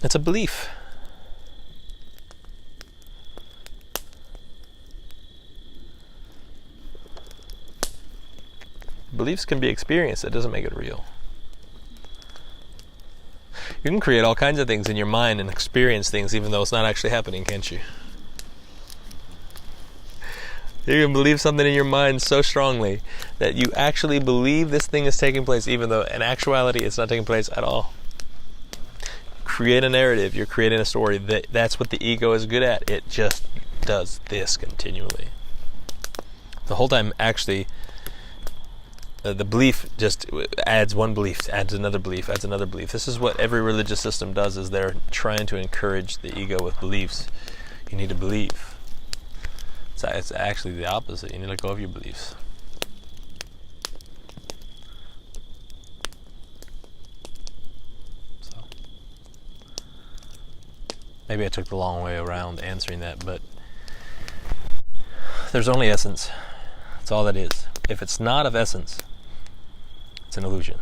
It's a belief. Beliefs can be experienced. It doesn't make it real. You can create all kinds of things in your mind and experience things even though it's not actually happening, can't you? You can believe something in your mind so strongly that you actually believe this thing is taking place even though in actuality it's not taking place at all. Create a narrative. You're creating a story. That's what the ego is good at. It just does this continually. The whole time actually the belief just adds one belief, adds another belief, adds another belief. This is what every religious system does, is they're trying to encourage the ego with beliefs. You need to believe. It's actually the opposite. You need to let go of your beliefs. So, maybe I took the long way around answering that, but there's only essence. That's all that is. If it's not of essence, it's an illusion.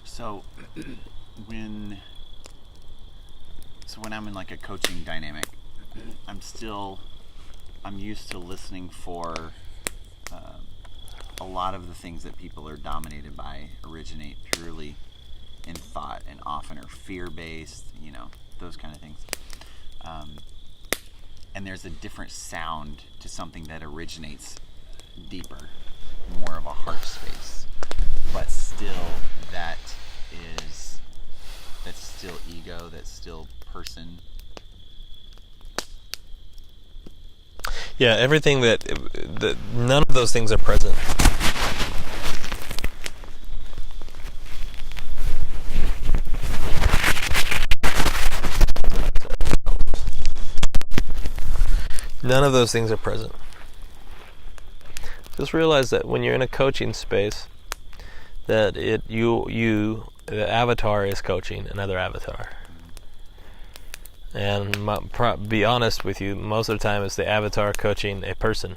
So when I'm in like a coaching dynamic, I'm used to listening for a lot of the things that people are dominated by originate purely in thought and often are fear-based, those kind of things. And there's a different sound to something that originates deeper, more of a heart space. But still, that's still ego, that's still person. Yeah, everything none of those things are present. None of those things are present. Just realize that when you're in a coaching space, that the avatar is coaching another avatar. And be honest with you, most of the time it's the avatar coaching a person,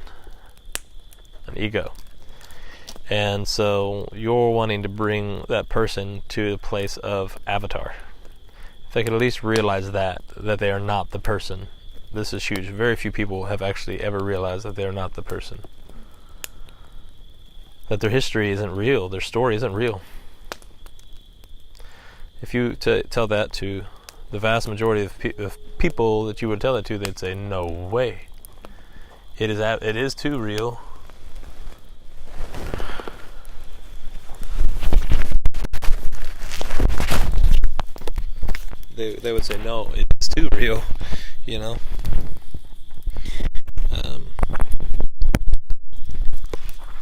an ego. And so you're wanting to bring that person to the place of avatar. If they could at least realize that they are not the person. This is huge. Very few people have actually ever realized that they are not the person. That their history isn't real, their story isn't real. If you tell that to the vast majority of people that you would tell it to, they'd say, "No way. It is too real." They would say, "No, it's too real,"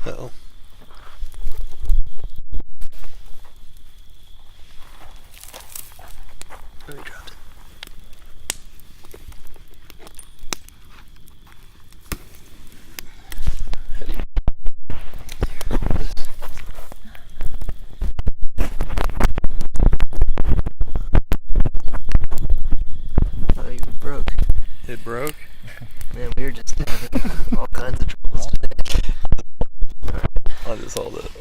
Uh-oh. I dropped it. Oh, you broke. It broke? Man, we were just having all kinds of troubles today. I'll just hold it.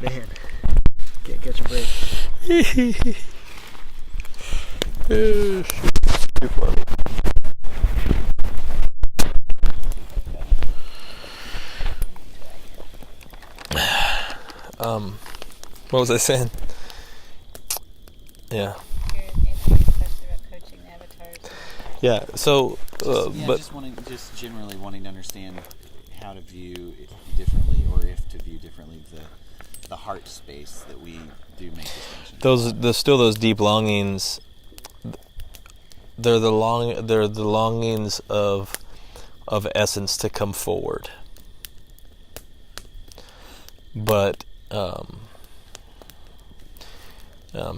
Man, can't catch a break. Too funny. What was I saying? Yeah. Your interview question about coaching the avatars. Yeah. So, but just generally wanting to understand how to view it differently, or if to view differently the heart space that we do make distinctions. those deep longings. They're the longings of essence to come forward. But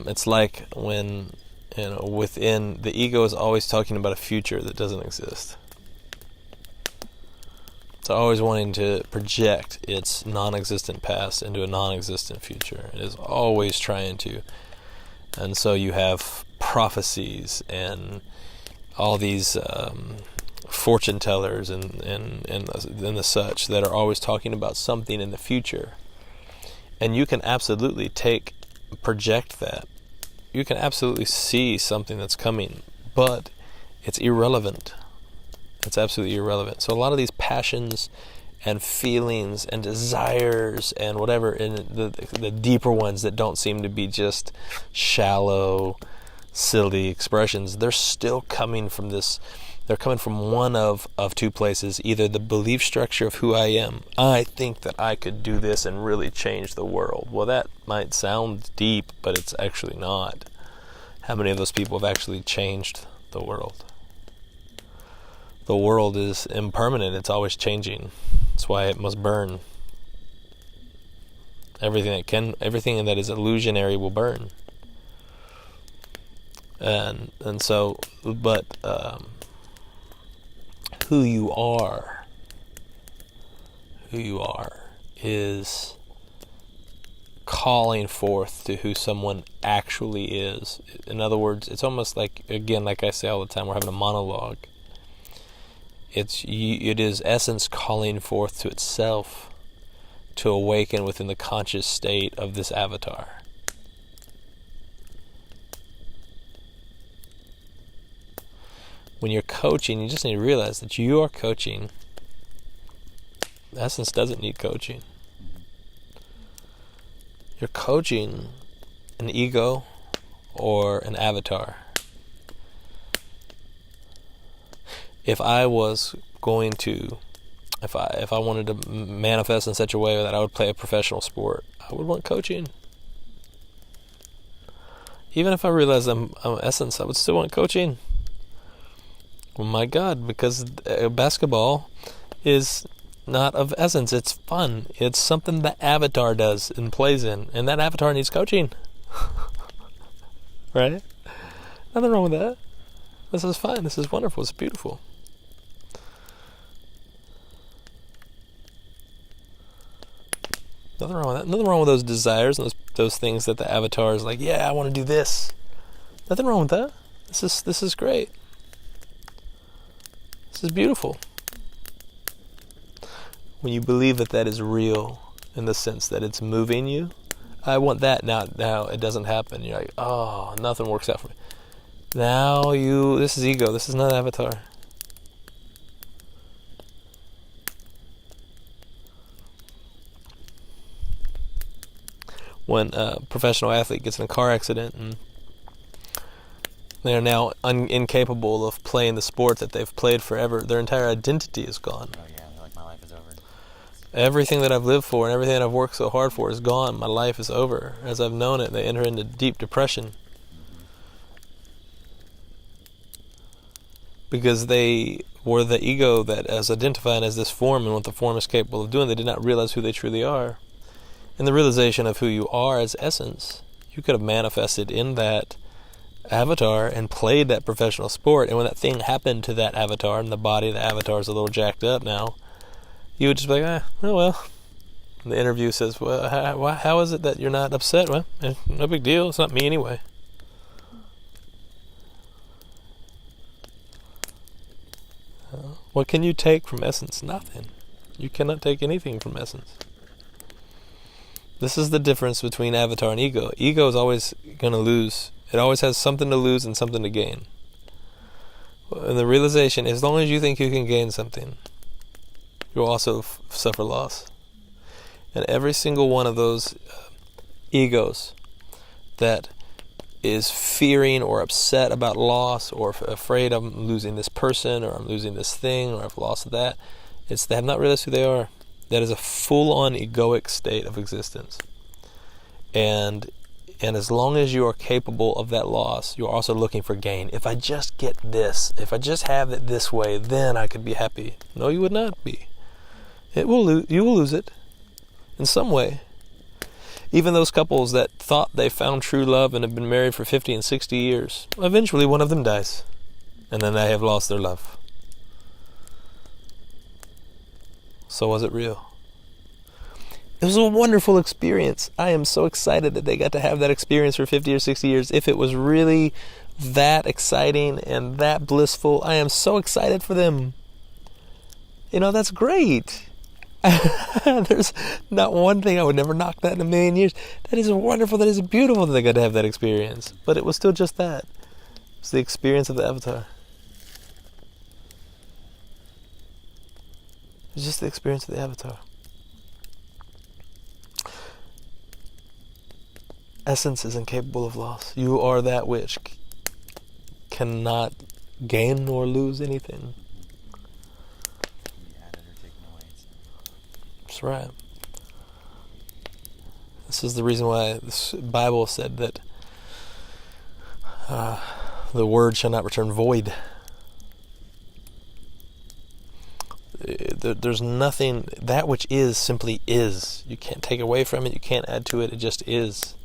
it's like when, within the ego is always talking about a future that doesn't exist. It's always wanting to project its non-existent past into a non-existent future. It is always trying to. And so you have prophecies and all these fortune tellers and the such that are always talking about something in the future. And you can absolutely project that. You can absolutely see something that's coming, but it's irrelevant. It's absolutely irrelevant. So a lot of these passions and feelings and desires and whatever, and the deeper ones that don't seem to be just shallow, silly expressions, they're still coming from this. They're coming from one of two places. Either the belief structure of who I am. I think that I could do this and really change the world. Well, that might sound deep, but it's actually not. How many of those people have actually changed the world? The world is impermanent. It's always changing. That's why it must burn. Everything that is illusionary will burn. And so, but who you are is calling forth to who someone actually is. In other words, it's almost like, again, like I say all the time, we're having a monologue. It is essence calling forth to itself to awaken within the conscious state of this avatar. When you're coaching, you just need to realize that you are coaching. Essence doesn't need coaching. You're coaching an ego or an avatar. If I was going to, if I wanted to manifest in such a way that I would play a professional sport, I would want coaching. Even if I realized I'm essence, I would still want coaching. Oh my God, because basketball is not of essence. It's fun. It's something the avatar does and plays in, and that avatar needs coaching. Right? Nothing wrong with that. This is fine. This is wonderful. It's beautiful. Nothing wrong with that. Nothing wrong with those desires and those things that the avatar is like, yeah, I want to do this. Nothing wrong with that. This is great. This is beautiful. When you believe that is real, in the sense that it's moving you, I want that. Now it doesn't happen. You're like, oh, nothing works out for me. Now this is ego. This is not avatar. When a professional athlete gets in a car accident and they are now incapable of playing the sport that they've played forever, their entire identity is gone. Oh yeah, they're like, my life is over. Everything that I've lived for and everything that I've worked so hard for is gone. My life is over. As I've known it, they enter into deep depression. Because they were the ego that is identifying as this form, and what the form is capable of doing, they did not realize who they truly are. In the realization of who you are as essence, you could have manifested in that avatar and played that professional sport, and when that thing happened to that avatar and the body of the avatar is a little jacked up now, you would just be like, oh well. And the interview says, well, how is it that you're not upset? Well, no big deal. It's not me anyway. What can you take from essence? Nothing. You cannot take anything from essence. This is the difference between avatar and ego. Ego is always going to lose. It always has something to lose and something to gain. And the realization, as long as you think you can gain something, you'll also suffer loss. And every single one of those egos that is fearing or upset about loss, or afraid I'm losing this person, or I'm losing this thing, or I've lost that, they have not realized who they are. That is a full-on egoic state of existence. And as long as you are capable of that loss, you're also looking for gain. If I just get this, if I just have it this way, then I could be happy. No, you would not be. You will lose it in some way. Even those couples that thought they found true love and have been married for 50 and 60 years, eventually one of them dies, and then they have lost their love. So was it real? It was a wonderful experience. I am so excited that they got to have that experience for 50 or 60 years. If it was really that exciting and that blissful, I am so excited for them. That's great. There's not one thing I would never knock that in a million years. That is wonderful. That is beautiful that they got to have that experience. But it was still just that. It was the experience of the avatar. It was just the experience of the avatar. Essence is incapable of loss. You are that which cannot gain nor lose anything. That's right. This is the reason why the Bible said that the word shall not return void. There's nothing, that which is simply is. You can't take away from it, you can't add to it, it just is.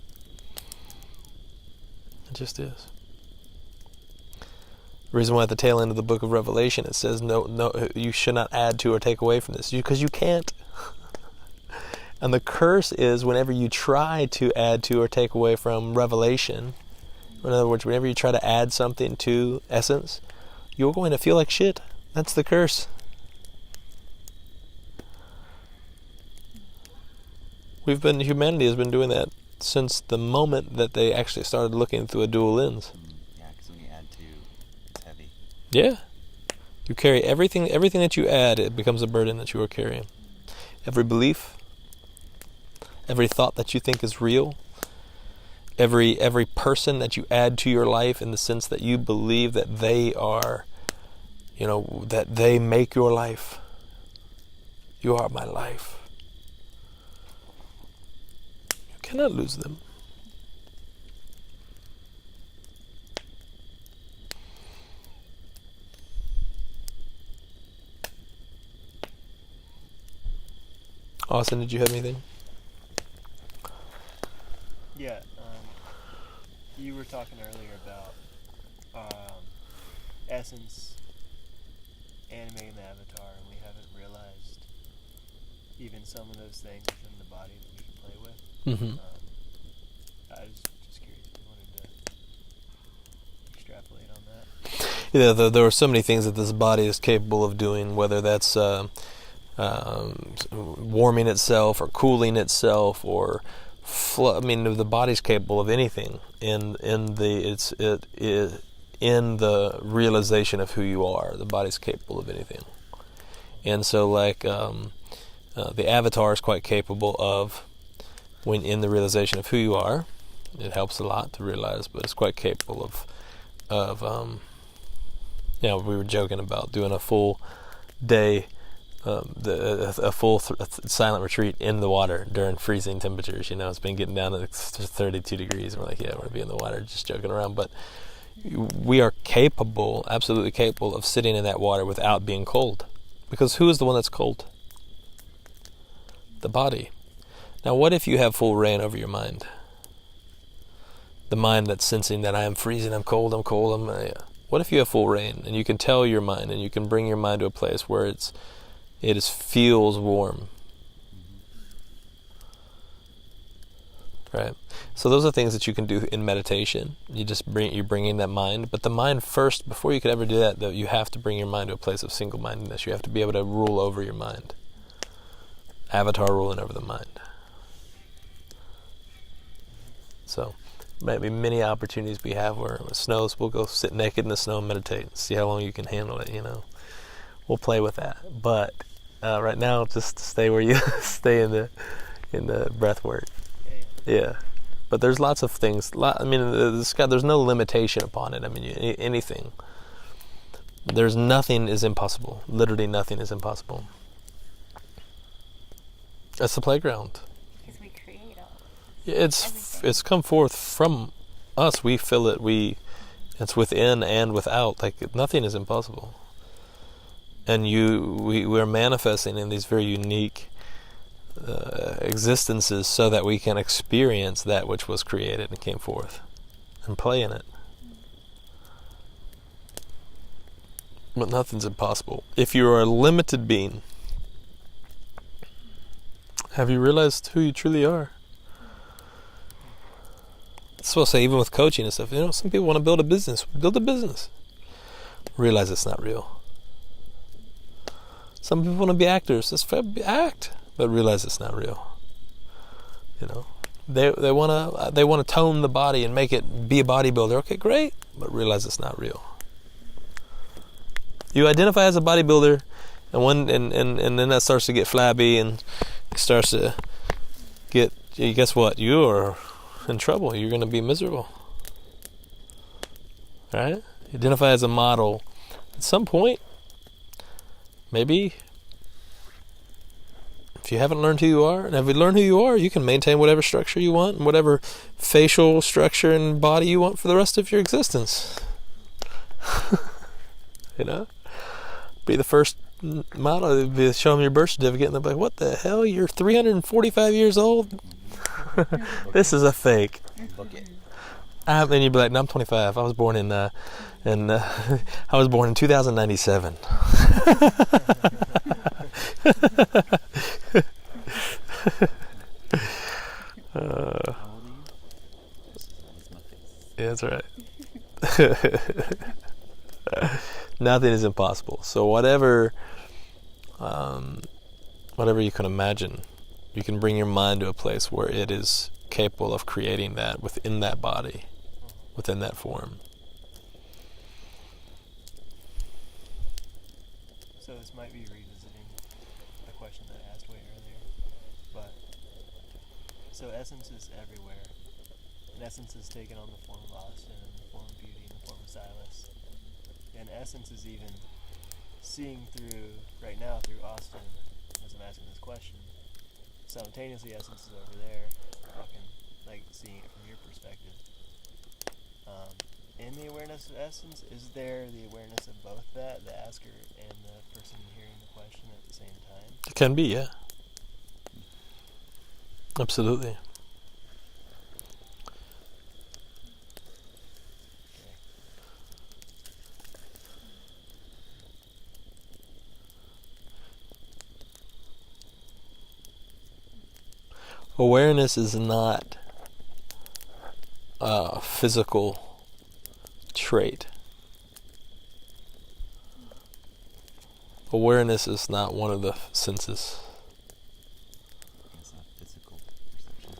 It just is. The reason why at the tail end of the book of Revelation it says no, you should not add to or take away from this, because you can't. And the curse is whenever you try to add to or take away from revelation, in other words, whenever you try to add something to essence, you're going to feel like shit. That's the curse. Humanity has been doing that since the moment that they actually started looking through a dual lens. Yeah, because when you add to, it's heavy. Yeah. You carry everything that you add, it becomes a burden that you are carrying. Every belief, every thought that you think is real, every person that you add to your life in the sense that you believe that they are, that they make your life. You are my life. You cannot lose them. Austin, did you have anything? Yeah, you were talking earlier about essence animating the avatar, and we haven't realized even some of those things within the body that we can play with. Mm-hmm. I was just curious if you wanted to extrapolate on that. Yeah, there are so many things that this body is capable of doing, whether that's warming itself or cooling itself or the body's capable of anything in the realization of who you are. The body's capable of anything. And so the avatar is quite capable of, when in the realization of who you are, it helps a lot to realize, but it's quite capable of we were joking about doing a full day, a full silent retreat in the water during freezing temperatures. It's been getting down to 32 degrees, and we're like, yeah, we're going to be in the water, just joking around. But we are capable, absolutely capable, of sitting in that water without being cold. Because who is the one that's cold? The body. Now, what if you have full reign over your mind? The mind that's sensing that I am freezing, I'm cold. What if you have full reign, and you can tell your mind, and you can bring your mind to a place where it feels warm? Right? So those are things that you can do in meditation. You're bringing that mind, but the mind first, before you could ever do that, though, you have to bring your mind to a place of single-mindedness. You have to be able to rule over your mind. Avatar ruling over the mind. So, maybe many opportunities we have where it snows, we'll go sit naked in the snow and meditate, see how long you can handle it. We'll play with that. But right now, just stay where you stay in the breath work. Yeah. Yeah. But there's lots of things. There's no limitation upon it. I mean, anything. There's nothing is impossible. Literally nothing is impossible. That's the playground. Because we create all. It's come forth from us. We feel it. It's within and without. Like nothing is impossible. And we're manifesting in these very unique existences so that we can experience that which was created and came forth and play in it. But nothing's impossible. If you are a limited being, have you realized who you truly are? That's what I say, even with coaching and stuff. Some people want to build a business. Build a business. Realize it's not real. Some people want to be actors. Let's act, but realize it's not real. They want to tone the body and make it be a bodybuilder. Okay, great, but realize it's not real. You identify as a bodybuilder, and then that starts to get flabby and it starts to get. Guess what? You are in trouble. You're going to be miserable. Right? You identify as a model. At some point, maybe if you haven't learned who you are, and if you learn who you are, you can maintain whatever structure you want and whatever facial structure and body you want for the rest of your existence. Be the first model, show them your birth certificate, and they'll be like, what the hell? You're 345 years old? This is a fake. And you'd be like, no, I'm 25. I was born in 2097. Yeah, that's right. Nothing is impossible. So whatever you can imagine, you can bring your mind to a place where it is capable of creating that within that body, within that form. So this might be revisiting a question that I asked way earlier, but so essence is everywhere. And essence is taken on the form of Austin, and the form of beauty, and the form of Silas. And essence is even seeing through, right now, through Austin, as I'm asking this question. Simultaneously, essence is over there, seeing it from your perspective. In the awareness of essence, is there the awareness of both the asker and the person hearing the question at the same time? It can be, yeah. Absolutely. Awareness is not a physical trait. Awareness is not one of the senses. It's not physical perception.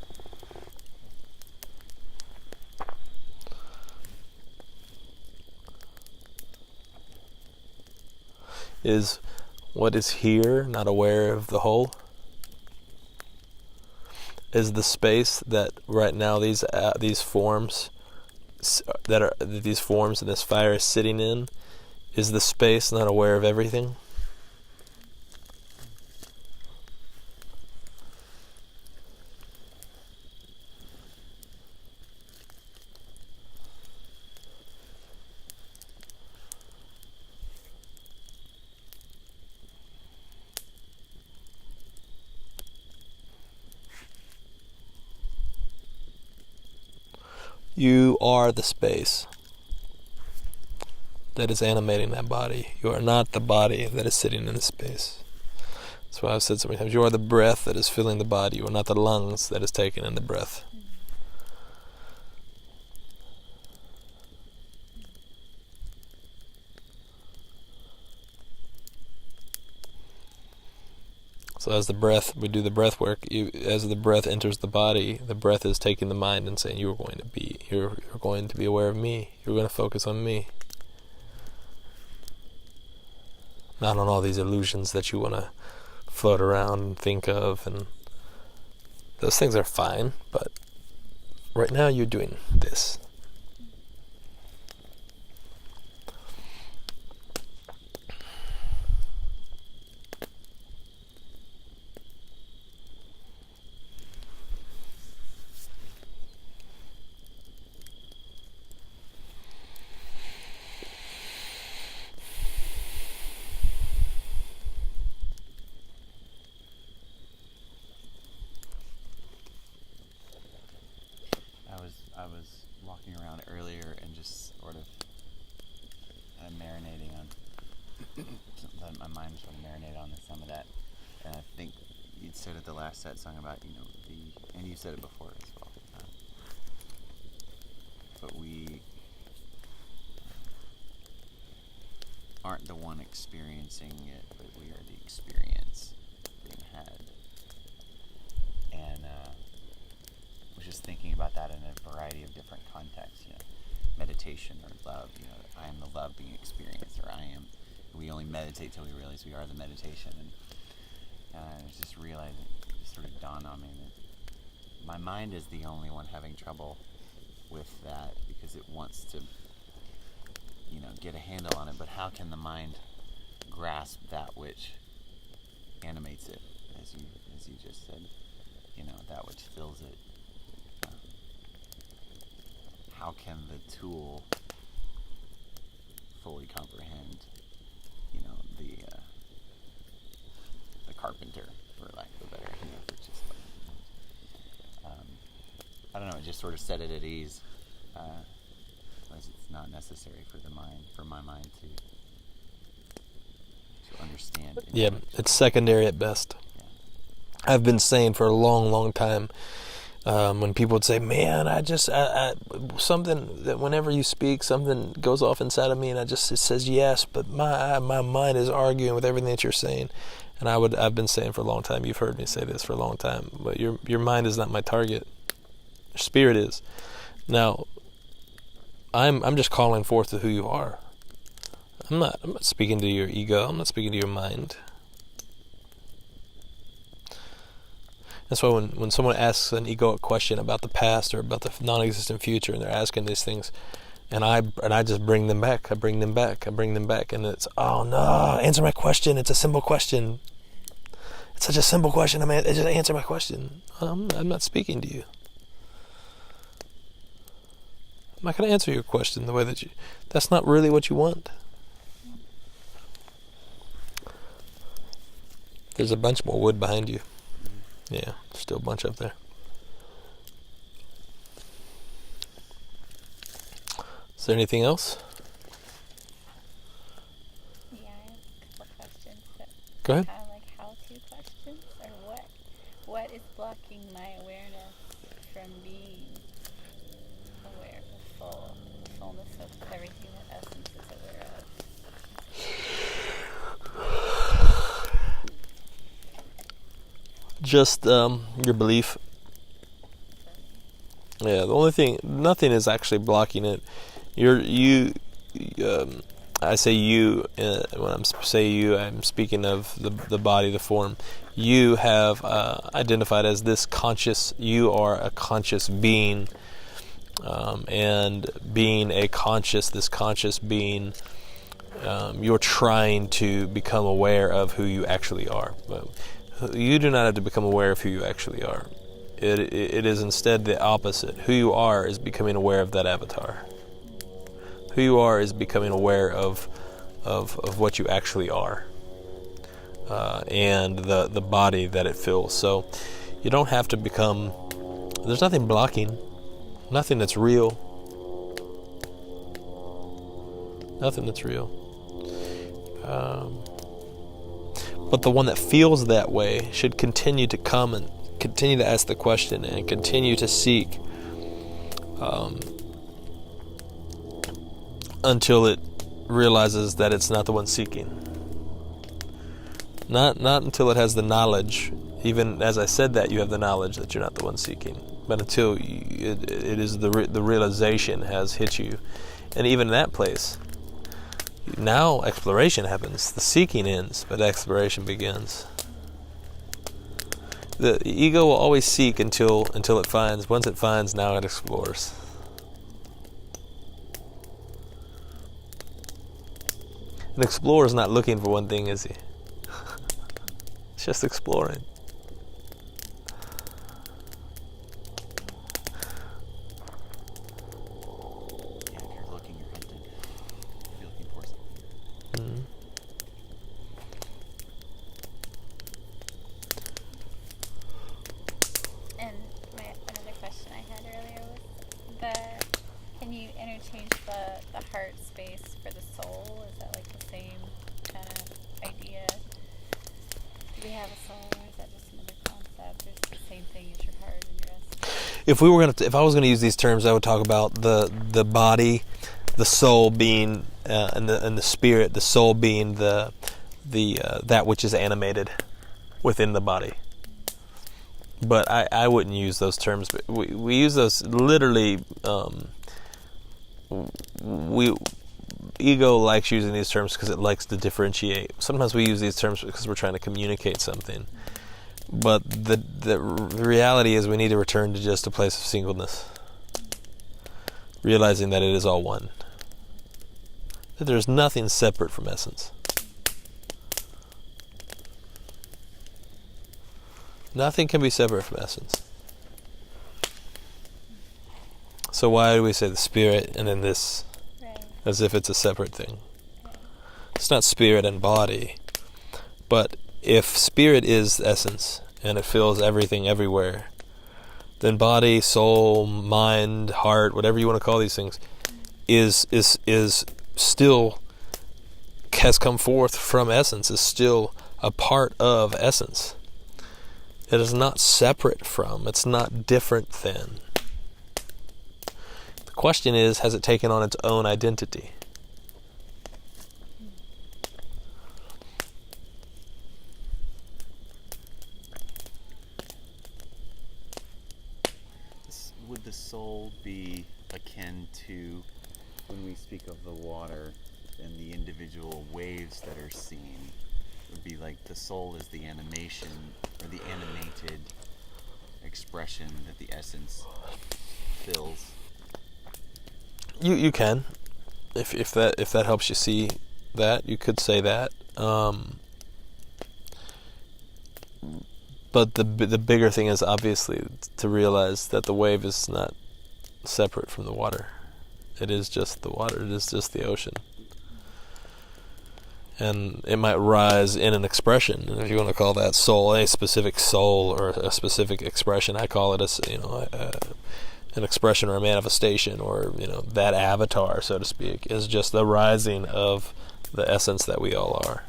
Is what is here not aware of the whole? Is the space that right now these forms and this fire is sitting in, is the space not aware of everything? You are the space that is animating that body. You are not the body that is sitting in the space. That's why I've said so many times, you are the breath that is filling the body. You are not the lungs that is taking in the breath. So as we do the breath work, as the breath enters the body, the breath is taking the mind and saying, you're going to be aware of me. You're going to focus on me. Not on all these illusions that you want to float around and think of. And those things are fine, but Right now you're doing this. I was walking around earlier and just sort of marinating on my mind was sort of marinating on some of that. And I think you'd said at the last Satsang about, and you said it before as well. But we aren't the one experiencing it, but we are the experience being had. And was just thinking about that in a variety of different contexts, meditation or love, I am the love being experienced, or we only meditate till we realize we are the meditation. And I was just realizing, it just sort of dawned on me that my mind is the only one having trouble with that, because it wants to, get a handle on it. But how can the mind grasp that which animates it, as you just said, that which fills it? How can the tool fully comprehend, the carpenter, for lack of a better, for just I don't know. It just sort of set it at ease. As it's not necessary for my mind to understand. Yeah, it's secondary at best. Yeah. I've been saying for a long, long time, when people would say, man, I something that whenever you speak, something goes off inside of me, and it says yes, but my mind is arguing with everything that you're saying. And I've been saying for a long time, you've heard me say this for a long time, but your mind is not my target. Your spirit is. Now, I'm just calling forth to who you are. I'm not speaking to your ego. I'm not speaking to your mind. That's why when someone asks an egoic question about the past or about the non-existent future, and they're asking these things, and I just bring them back. I bring them back, and it's, oh no, answer my question. It's a simple question. It's such a simple question. I mean, just answer my question. I'm not speaking to you. I'm not going to answer your question the way that that's not really what you want. There's a bunch more wood behind you. Yeah, still a bunch up there. Is there anything else? Yeah, I have a couple questions. Go ahead. Kind of like how-to questions, or what is blocking my awareness from being aware of the fullness of everything that essence is aware of? Just your belief. Yeah, the only thing, nothing is actually blocking it. I say you, when I say you, I'm speaking of the body, the form. You have identified as this conscious, you are a conscious being, and being this conscious being, you're trying to become aware of who you actually are. But you do not have to become aware of who you actually are. It is instead the opposite. Who you are is becoming aware of that avatar. Who you are is becoming aware of what you actually are, and the body that it fills. So you don't have to become. There's nothing blocking, nothing that's real. Nothing that's real. But the one that feels that way should continue to come and continue to ask the question and continue to seek until it realizes that it's not the one seeking. Not until it has the knowledge. Even as I said that, you have the knowledge that you're not the one seeking. But until it is the realization has hit you. And even in that place, now exploration happens. The seeking ends, but exploration begins. The ego will always seek until it finds. Once it finds, now it explores. An explorer is not looking for one thing, is he? It's just exploring. Yeah, if you're looking, you're hunting. If you're looking for something. Mm-hmm. And another question I had earlier was can you interchange the heart space for the soul? Is that like the same kind of idea? Do we have a soul, or is that just another concept? Or is it the same thing as your heart and your essence? If I was gonna use these terms, I would talk about the body, the soul being and the spirit, the soul being the that which is animated within the body. But I wouldn't use those terms. But we use those literally. Ego likes using these terms because it likes to differentiate. Sometimes we use these terms because we're trying to communicate something. But the reality is we need to return to just a place of singleness, realizing that it is all one. That there's nothing separate from essence. Nothing can be separate from essence. So why do we say the spirit and then this, Right. as if it's a separate thing? It's not spirit and body. But if spirit is essence and it fills everything everywhere, then body, soul, mind, heart, whatever you want to call these things, is still has come forth from essence, is still a part of essence. It is not separate from, it's not different than. The question is, has it taken on its own identity? Would the soul be akin to when we speak of the water and the individual waves that are seen? It would be like the soul is the animation or the animated expression that the essence fills. You can, if that helps you see that, you could say that. But the bigger thing is obviously to realize that the wave is not separate from the water. It is just the water. It is just the ocean. And it might rise in an expression, and if you want to call that soul, a specific soul or a specific expression, I call it an expression or a manifestation, or that avatar, so to speak, is just the rising of the essence that we all are.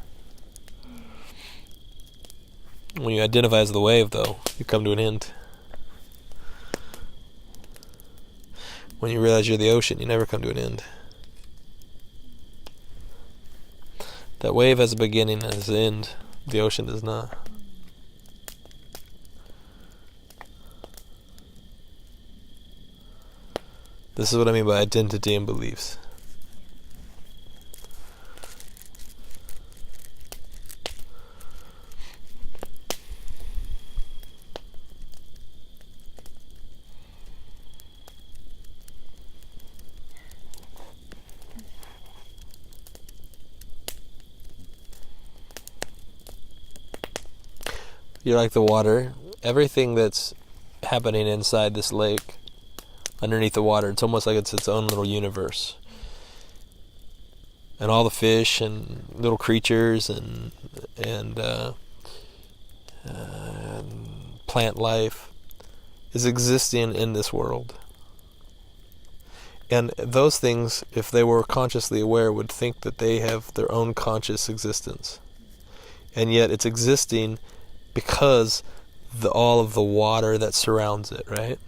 When you identify as the wave, though, you come to an end. When you realize you're the ocean, you never come to an end. That wave has a beginning and has an end. The ocean does not. This is what I mean by identity and beliefs. You're like the water. Everything that's happening inside this lake, underneath the water, it's almost like it's its own little universe. And all the fish and little creatures and plant life is existing in this world. And those things, if they were consciously aware, would think that they have their own conscious existence. And yet it's existing because all of the water that surrounds it, right?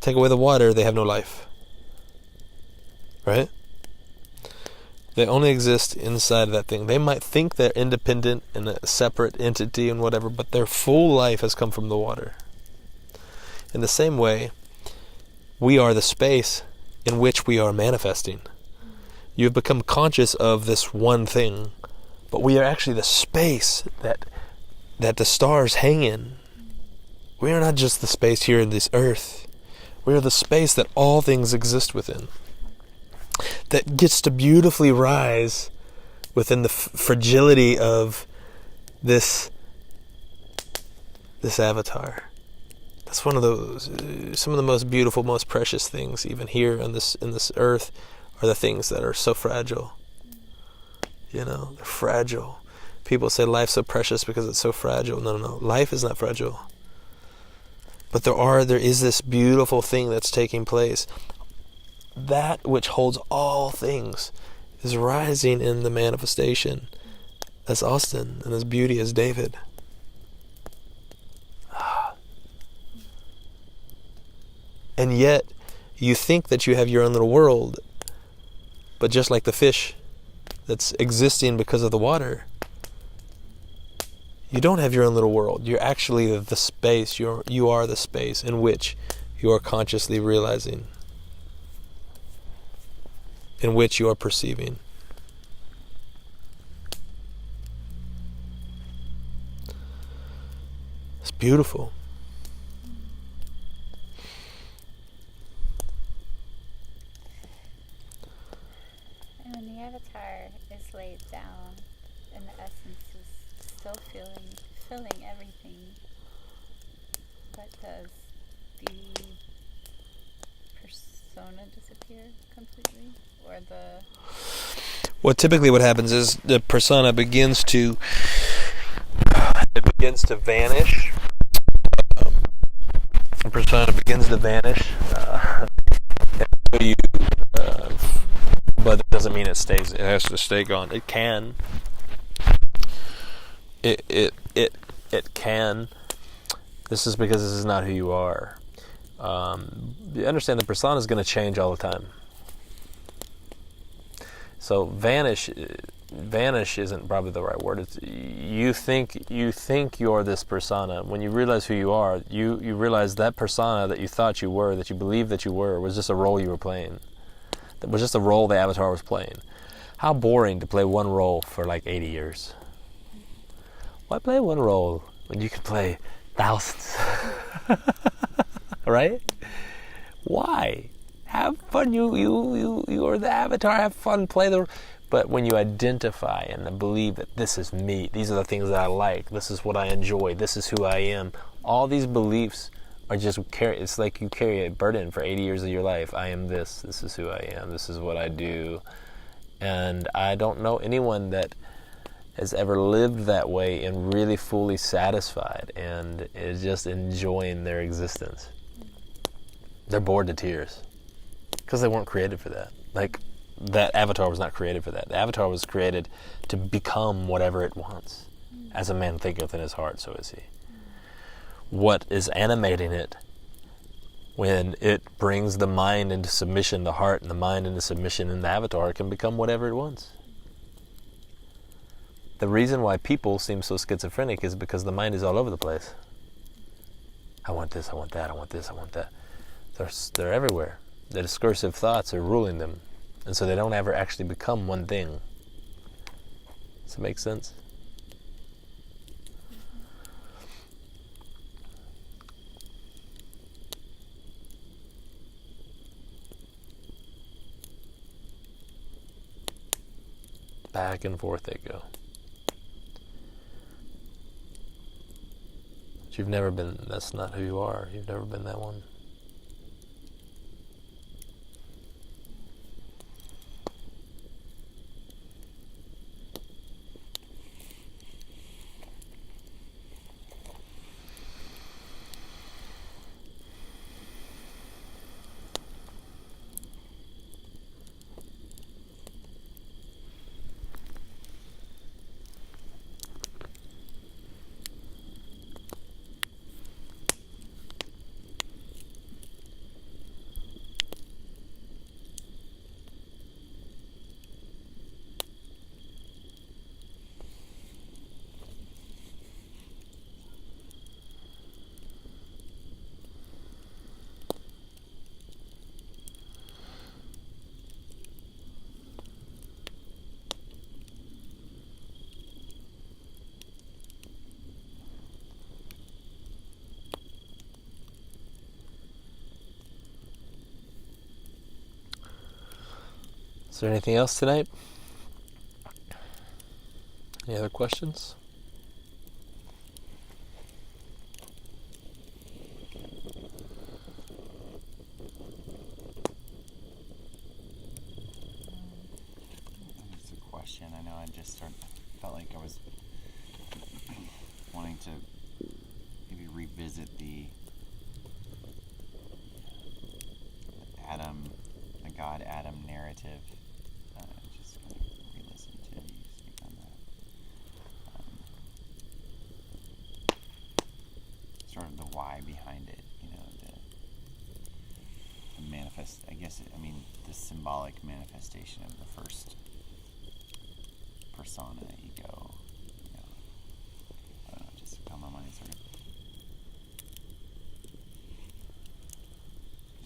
Take away the water, they have no life. Right? They only exist inside that thing. They might think they're independent and a separate entity and whatever, but their full life has come from the water. In the same way, we are the space in which we are manifesting. You have become conscious of this one thing, but we are actually the space that the stars hang in. We are not just the space here in this earth. We are the space that all things exist within. That gets to beautifully rise within the fragility of this avatar. That's one of those, some of the most beautiful, most precious things, even here on in this earth, are the things that are so fragile. You know, they're fragile. People say life's so precious because it's so fragile. No. Life is not fragile. But there is this beautiful thing that's taking place. That which holds all things is rising in the manifestation. That's Austin, and as beauty as David. And yet, you think that you have your own little world, but just like the fish that's existing because of the water, you don't have your own little world. You're actually the space. You are the space in which you are consciously realizing, in which you are perceiving. It's beautiful. And when the avatar is laid down and the essence is still filling everything, but does the persona disappear completely? Or Well, typically what happens is the persona begins to vanish. The persona begins to vanish. But it doesn't mean it stays. It has to stay gone. It can. It can. This is because this is not who you are. You understand the persona is going to change all the time. So vanish isn't probably the right word. It's, you think you're this persona. When you realize who you are, you realize that persona that you thought you were, that you believed that you were, was just a role you were playing. That was just a role the avatar was playing. How boring to play one role for like 80 years. Why play one role when you can play thousands? Right? Why? Have fun. You are the avatar. Have fun. Play the. But when you identify and believe that this is me, these are the things that I like, this is what I enjoy, this is who I am. All these beliefs are just it's like you carry a burden for 80 years of your life. I am this. This is who I am. This is what I do. And I don't know anyone that has ever lived that way and really fully satisfied and is just enjoying their existence. They're bored to tears because they weren't created for that. Like, that avatar was not created for that. The avatar was created to become whatever it wants. As a man thinketh in his heart, so is he. What is animating it when it brings the mind into submission, the heart and the mind into submission, and the avatar can become whatever it wants. The reason why people seem so schizophrenic is because the mind is all over the place. I want this, I want that, I want this, I want that. They're everywhere. The discursive thoughts are ruling them. And so they don't ever actually become one thing. Does that make sense? Back and forth they go. But you've never been, that's not who you are. You've never been that one. Is there anything else tonight? Any other questions? That's a question. I know I just felt like I was wanting to maybe revisit the God-Adam narrative. Just kind of re-listen to you speak on that. Sort of the why behind it, the manifest. I guess the symbolic manifestation of the first persona, ego. I don't know, just how my mind sort of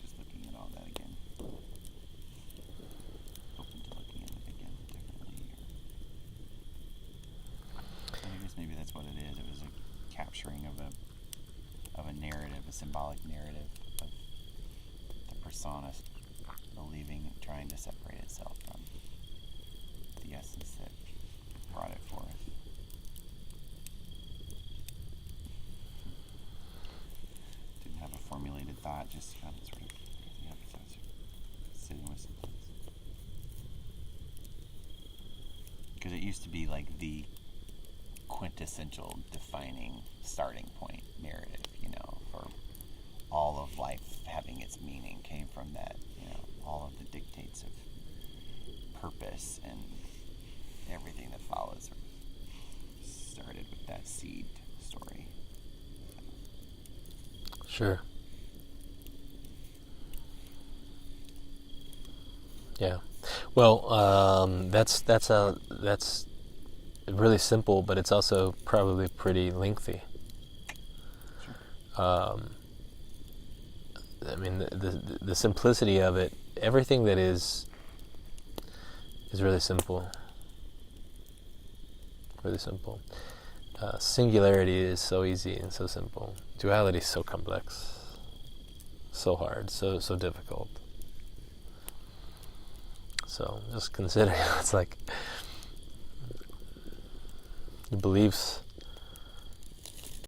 just looking at all that again. Open to looking at it again differently. I guess maybe that's what it is. It was a capturing of a narrative, a symbolic narrative of the persona believing, trying to separate itself from the essence that brought it forth. Didn't have a formulated thought, just kind of sort of sitting with some things. Because it used to be like the quintessential defining starting point narrative, for all of life having its meaning came from that, all of the dictates of purpose and everything that follows started with that seed story. Sure. Yeah. Well, that's really simple, but it's also probably pretty lengthy. Sure. The simplicity of it, everything that is really simple. Really simple. Singularity is so easy and so simple. Duality is so complex, so hard, so difficult. So just consider, it's like your beliefs